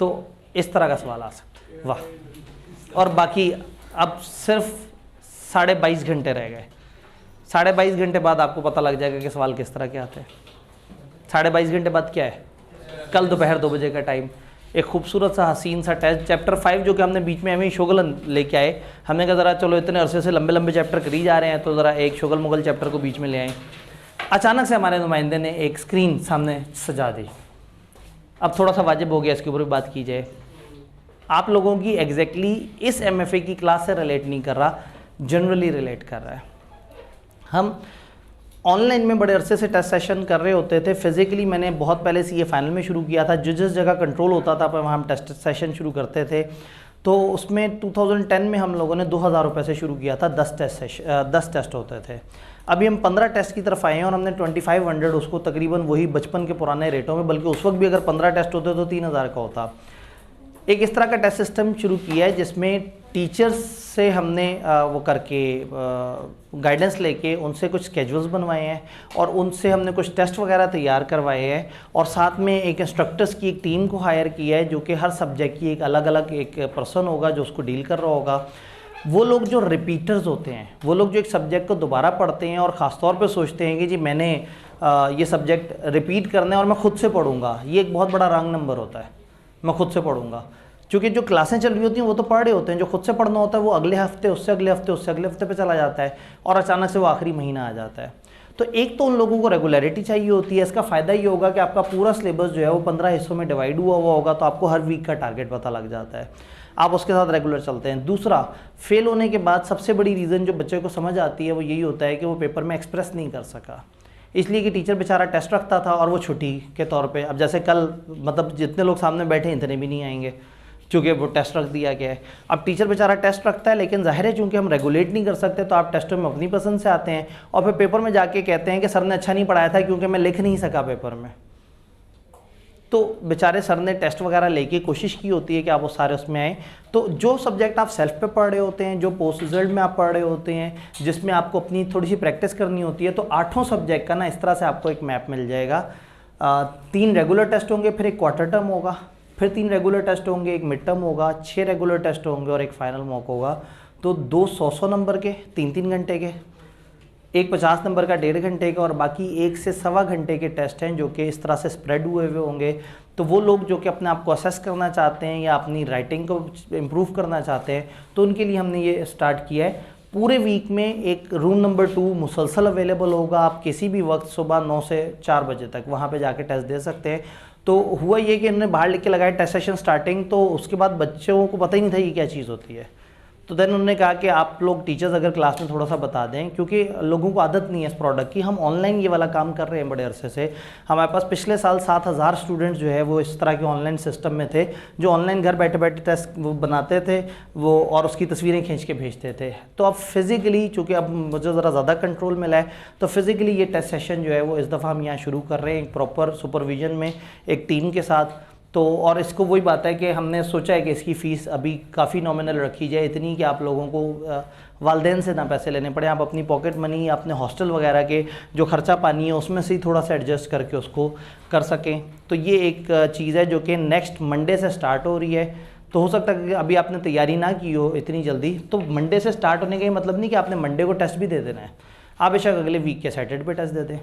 तो इस तरह का सवाल आ सकता है। वाह। और बाकी अब सिर्फ 22.5 घंटे रह गए। 22.5 घंटे बाद आपको पता लग जाएगा कि सवाल किस तरह के आते हैं। 22.5 घंटे बाद क्या है? कल दोपहर 2 बजे का टाइम, एक खूबसूरत सा हसीन सा टेस्ट, चैप्टर 5 जो कि हमने बीच में हमें शोगल लेके आए। हमने कहा ज़रा चलो इतने अरसे से लंबे लंबे चैप्टर करी जा रहे हैं तो ज़रा एक शोगल मुगल चैप्टर को बीच में ले आए। अचानक से हमारे नुमाइंदे ने एक स्क्रीन सामने सजा दी। अब थोड़ा सा वाजिब हो गया इसके ऊपर भी बात की जाए। आप लोगों की एग्जैक्टली इस MFA की क्लास से रिलेट नहीं कर रहा, जनरली रिलेट कर रहा है। हम ऑनलाइन में बड़े अरसे से टेस्ट सेशन कर रहे होते थे। फिज़िकली मैंने बहुत पहले CA फाइनल में शुरू किया था, जिस जगह कंट्रोल होता था पर वहाँ हम टेस्ट सेशन शुरू करते थे। तो उसमें 2010 में हम लोगों ने 2000 रुपये से शुरू किया था। 10 टेस्ट होते थे। अभी हम 15 टेस्ट की तरफ आए हैं और हमने 2500 उसको तकरीबन वही बचपन के पुराने रेटों में, बल्कि उस वक्त भी अगर 15 टेस्ट होते तो 3000 का होता। एक इस तरह का टेस्ट सिस्टम शुरू किया है जिसमें टीचर्स से हमने वो करके गाइडेंस लेके उनसे कुछ स्केड्यूल्स बनवाए हैं और उनसे हमने कुछ टेस्ट वगैरह तैयार करवाए हैं, और साथ में एक इंस्ट्रक्टर्स की एक टीम को हायर किया है जो कि हर सब्जेक्ट की एक अलग अलग एक पर्सन होगा जो उसको डील कर रहा होगा। वो लोग जो रिपीटर्स होते हैं, वो लोग जो एक सब्जेक्ट को दोबारा पढ़ते हैं और ख़ास तौर पे सोचते हैं कि जी मैंने ये सब्जेक्ट रिपीट करना है और मैं ख़ुद से पढ़ूंगा, ये एक बहुत बड़ा रॉन्ग नंबर होता है। मैं खुद से पढ़ूंगा, क्योंकि जो क्लासें चल रही होती हैं वो तो पढ़ रहे होते हैं, जो खुद से पढ़ना होता है वो अगले हफ्ते, उससे अगले हफ्ते, उससे अगले हफ्ते पे चला जाता है और अचानक से वो आखिरी महीना आ जाता है। तो एक तो उन लोगों को रेगुलरिटी चाहिए होती है। इसका फ़ायदा ये होगा कि आपका पूरा सिलेबस जो है वो 15 हिस्सों में डिवाइड हुआ होगा, तो आपको हर वीक का टारगेट पता लग जाता है, आप उसके साथ रेगुलर चलते हैं। दूसरा, फेल होने के बाद सबसे बड़ी रीज़न जो बच्चे को समझ आती है वो यही होता है कि वो पेपर में एक्सप्रेस नहीं कर सका, इसलिए कि टीचर बेचारा टेस्ट रखता था और वो छुट्टी के तौर पे, अब जैसे कल मतलब जितने लोग सामने बैठे हैं इतने भी नहीं आएंगे क्योंकि वो टेस्ट रख दिया गया है। अब टीचर बेचारा टेस्ट रखता है, लेकिन जाहिर है चूँकि हम रेगुलेट नहीं कर सकते तो आप टेस्टों में अपनी पसंद से आते हैं और फिर पेपर में जाके कहते हैं कि सर ने अच्छा नहीं पढ़ाया था क्योंकि मैं लिख नहीं सका पेपर में। तो बेचारे सर ने टेस्ट वगैरह लेके कोशिश की होती है कि आप वो सारे उसमें आएँ। तो जो सब्जेक्ट आप सेल्फ पे पढ़ रहे होते हैं, जो पोस्ट रिजल्ट में आप पढ़ रहे होते हैं, जिसमें आपको अपनी थोड़ी सी प्रैक्टिस करनी होती है, तो 8 सब्जेक्ट का ना इस तरह से आपको एक मैप मिल जाएगा। 3 रेगुलर टेस्ट होंगे, फिर एक क्वार्टर टर्म होगा, फिर 3 रेगुलर टेस्ट होंगे, एक मिड टर्म होगा, 6 रेगुलर टेस्ट होंगे और एक फाइनल मॉक होगा। तो 2 100 नंबर के 3-3 घंटे के, एक 50 नंबर का 1.5 घंटे का, और बाकी 1 से सवा घंटे के टेस्ट हैं जो कि इस तरह से स्प्रेड हुए हुए होंगे। तो वो लोग जो कि अपने आप को असेस करना चाहते हैं या अपनी राइटिंग को इम्प्रूव करना चाहते हैं, तो उनके लिए हमने ये स्टार्ट किया है। पूरे वीक में एक रूम नंबर 2 मुसलसल अवेलेबल होगा, आप किसी भी वक्त सुबह 9 से 4 बजे तक वहाँ पे जाके टेस्ट दे सकते हैं। तो हुआ ये कि उन्होंने बाहर लिख के लगाया टेस्ट सेशन स्टार्टिंग, तो उसके बाद बच्चों को पता ही नहीं था ये क्या चीज़ होती है। तो देन उन्होंने कहा कि आप लोग टीचर्स अगर क्लास में थोड़ा सा बता दें, क्योंकि लोगों को आदत नहीं है इस प्रोडक्ट की। हम ऑनलाइन ये वाला काम कर रहे हैं बड़े अरसे से। हमारे पास पिछले साल 7000 स्टूडेंट्स जो है वो इस तरह के ऑनलाइन सिस्टम में थे, जो ऑनलाइन घर बैठे बैठे टेस्ट वो बनाते थे वो और उसकी तस्वीरें खींच के भेजते थे। तो अब फिज़िकली, चूँकि अब मुझे ज़रा ज़्यादा कंट्रोल मिला है, तो फिज़िकली ये टेस्ट सेशन जो है वो इस दफ़ा हम यहाँ शुरू कर रहे हैं एक प्रॉपर सुपरविजन में, एक टीम के साथ। तो और इसको वही बात है कि हमने सोचा है कि इसकी फ़ीस अभी काफ़ी नॉमिनल रखी जाए, इतनी कि आप लोगों को वालदेन से ना पैसे लेने पड़े, आप अपनी पॉकेट मनी, अपने हॉस्टल वगैरह के जो खर्चा पानी है उसमें से ही थोड़ा सा एडजस्ट करके उसको कर सकें। तो ये एक चीज़ है जो कि नेक्स्ट मंडे से स्टार्ट हो रही है। तो हो सकता है कि अभी आपने तैयारी ना की हो इतनी जल्दी, तो मंडे से स्टार्ट होने का ये मतलब नहीं कि आपने मंडे को टेस्ट भी दे देना है, आप बेशक अगले वीक के सैटरडे पे टेस्ट दे दें।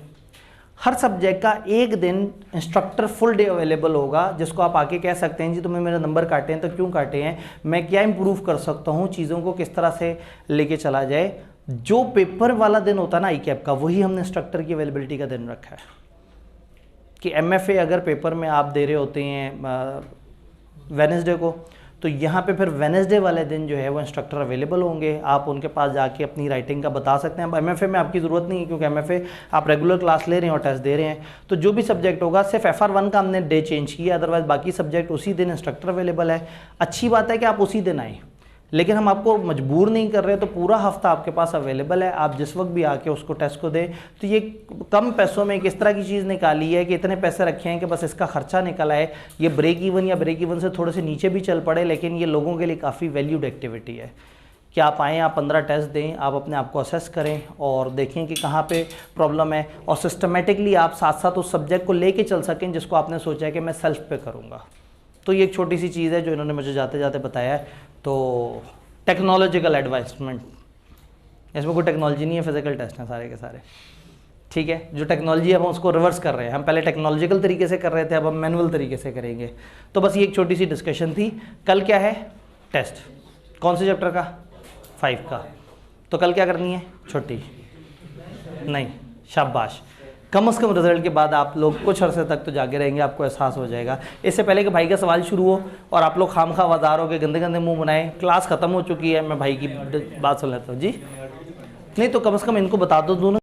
हर सब्जेक्ट का एक दिन इंस्ट्रक्टर फुल डे अवेलेबल होगा, जिसको आप आके कह सकते हैं जी तुम्हें मेरे नंबर काटे हैं तो क्यों काटे हैं, मैं क्या इंप्रूव कर सकता हूँ, चीज़ों को किस तरह से लेके चला जाए। जो पेपर वाला दिन होता है ना ICAP का, वही हमने इंस्ट्रक्टर की अवेलेबिलिटी का दिन रखा है कि MFA अगर पेपर में आप दे रहे होते हैं वेडनेसडे को, तो यहाँ पे फिर वेडनेसडे वाले दिन जो है वो इंस्ट्रक्टर अवेलेबल होंगे, आप उनके पास जाके अपनी राइटिंग का बता सकते हैं। अब MFA में आपकी ज़रूरत नहीं है क्योंकि MFA आप रेगुलर क्लास ले रहे हैं और टेस्ट दे रहे हैं, तो जो भी सब्जेक्ट होगा सिर्फ FR1 का हमने डे चेंज किया, अदरवाइज बाकी सब्जेक्ट उसी दिन इंस्ट्रक्टर अवेलेबल है। अच्छी बात है कि आप उसी दिन आएँ, लेकिन हम आपको मजबूर नहीं कर रहे, तो पूरा हफ्ता आपके पास अवेलेबल है, आप जिस वक्त भी आके उसको टेस्ट को दें। तो ये कम पैसों में एक इस तरह की चीज़ निकाली है कि इतने पैसे रखे हैं कि बस इसका खर्चा निकल आए, ये ब्रेक इवन या ब्रेक इवन से थोड़े से नीचे भी चल पड़े, लेकिन ये लोगों के लिए काफ़ी वैल्यूड एक्टिविटी है कि आप आएँ, आप 15 टेस्ट दें, आप अपने आप को असेस करें और देखें कि कहाँ पे प्रॉब्लम है, और सिस्टमेटिकली आप साथ साथ उस सब्जेक्ट को लेके चल सकें जिसको आपने सोचा है कि मैं सेल्फ पे करूँगा। तो ये एक छोटी सी चीज़ है जो इन्होंने मुझे जाते जाते बताया है। तो टेक्नोलॉजिकल एडवांसमेंट, इसमें कोई टेक्नोलॉजी नहीं है, फिजिकल टेस्ट हैं सारे के सारे, ठीक है। जो टेक्नोलॉजी है हम उसको रिवर्स कर रहे हैं, हम पहले टेक्नोलॉजिकल तरीके से कर रहे थे, अब हम मैनुअल तरीके से करेंगे। तो बस ये एक छोटी सी डिस्कशन थी। कल क्या है? टेस्ट। कौन से चैप्टर का? 5 का। तो कल क्या करनी है? छुट्टी नहीं, शाबाश। कम से कम रिजल्ट के बाद आप लोग कुछ अरसे तक तो जागे रहेंगे, आपको एहसास हो जाएगा। इससे पहले कि भाई का सवाल शुरू हो और आप लोग खामखा आवाज़ार हो के गंदे गंदे मुंह बनाएं, क्लास ख़त्म हो चुकी है, मैं भाई की बात सुन लेता हूँ जी। नहीं तो कम से कम इनको बता दो दोनों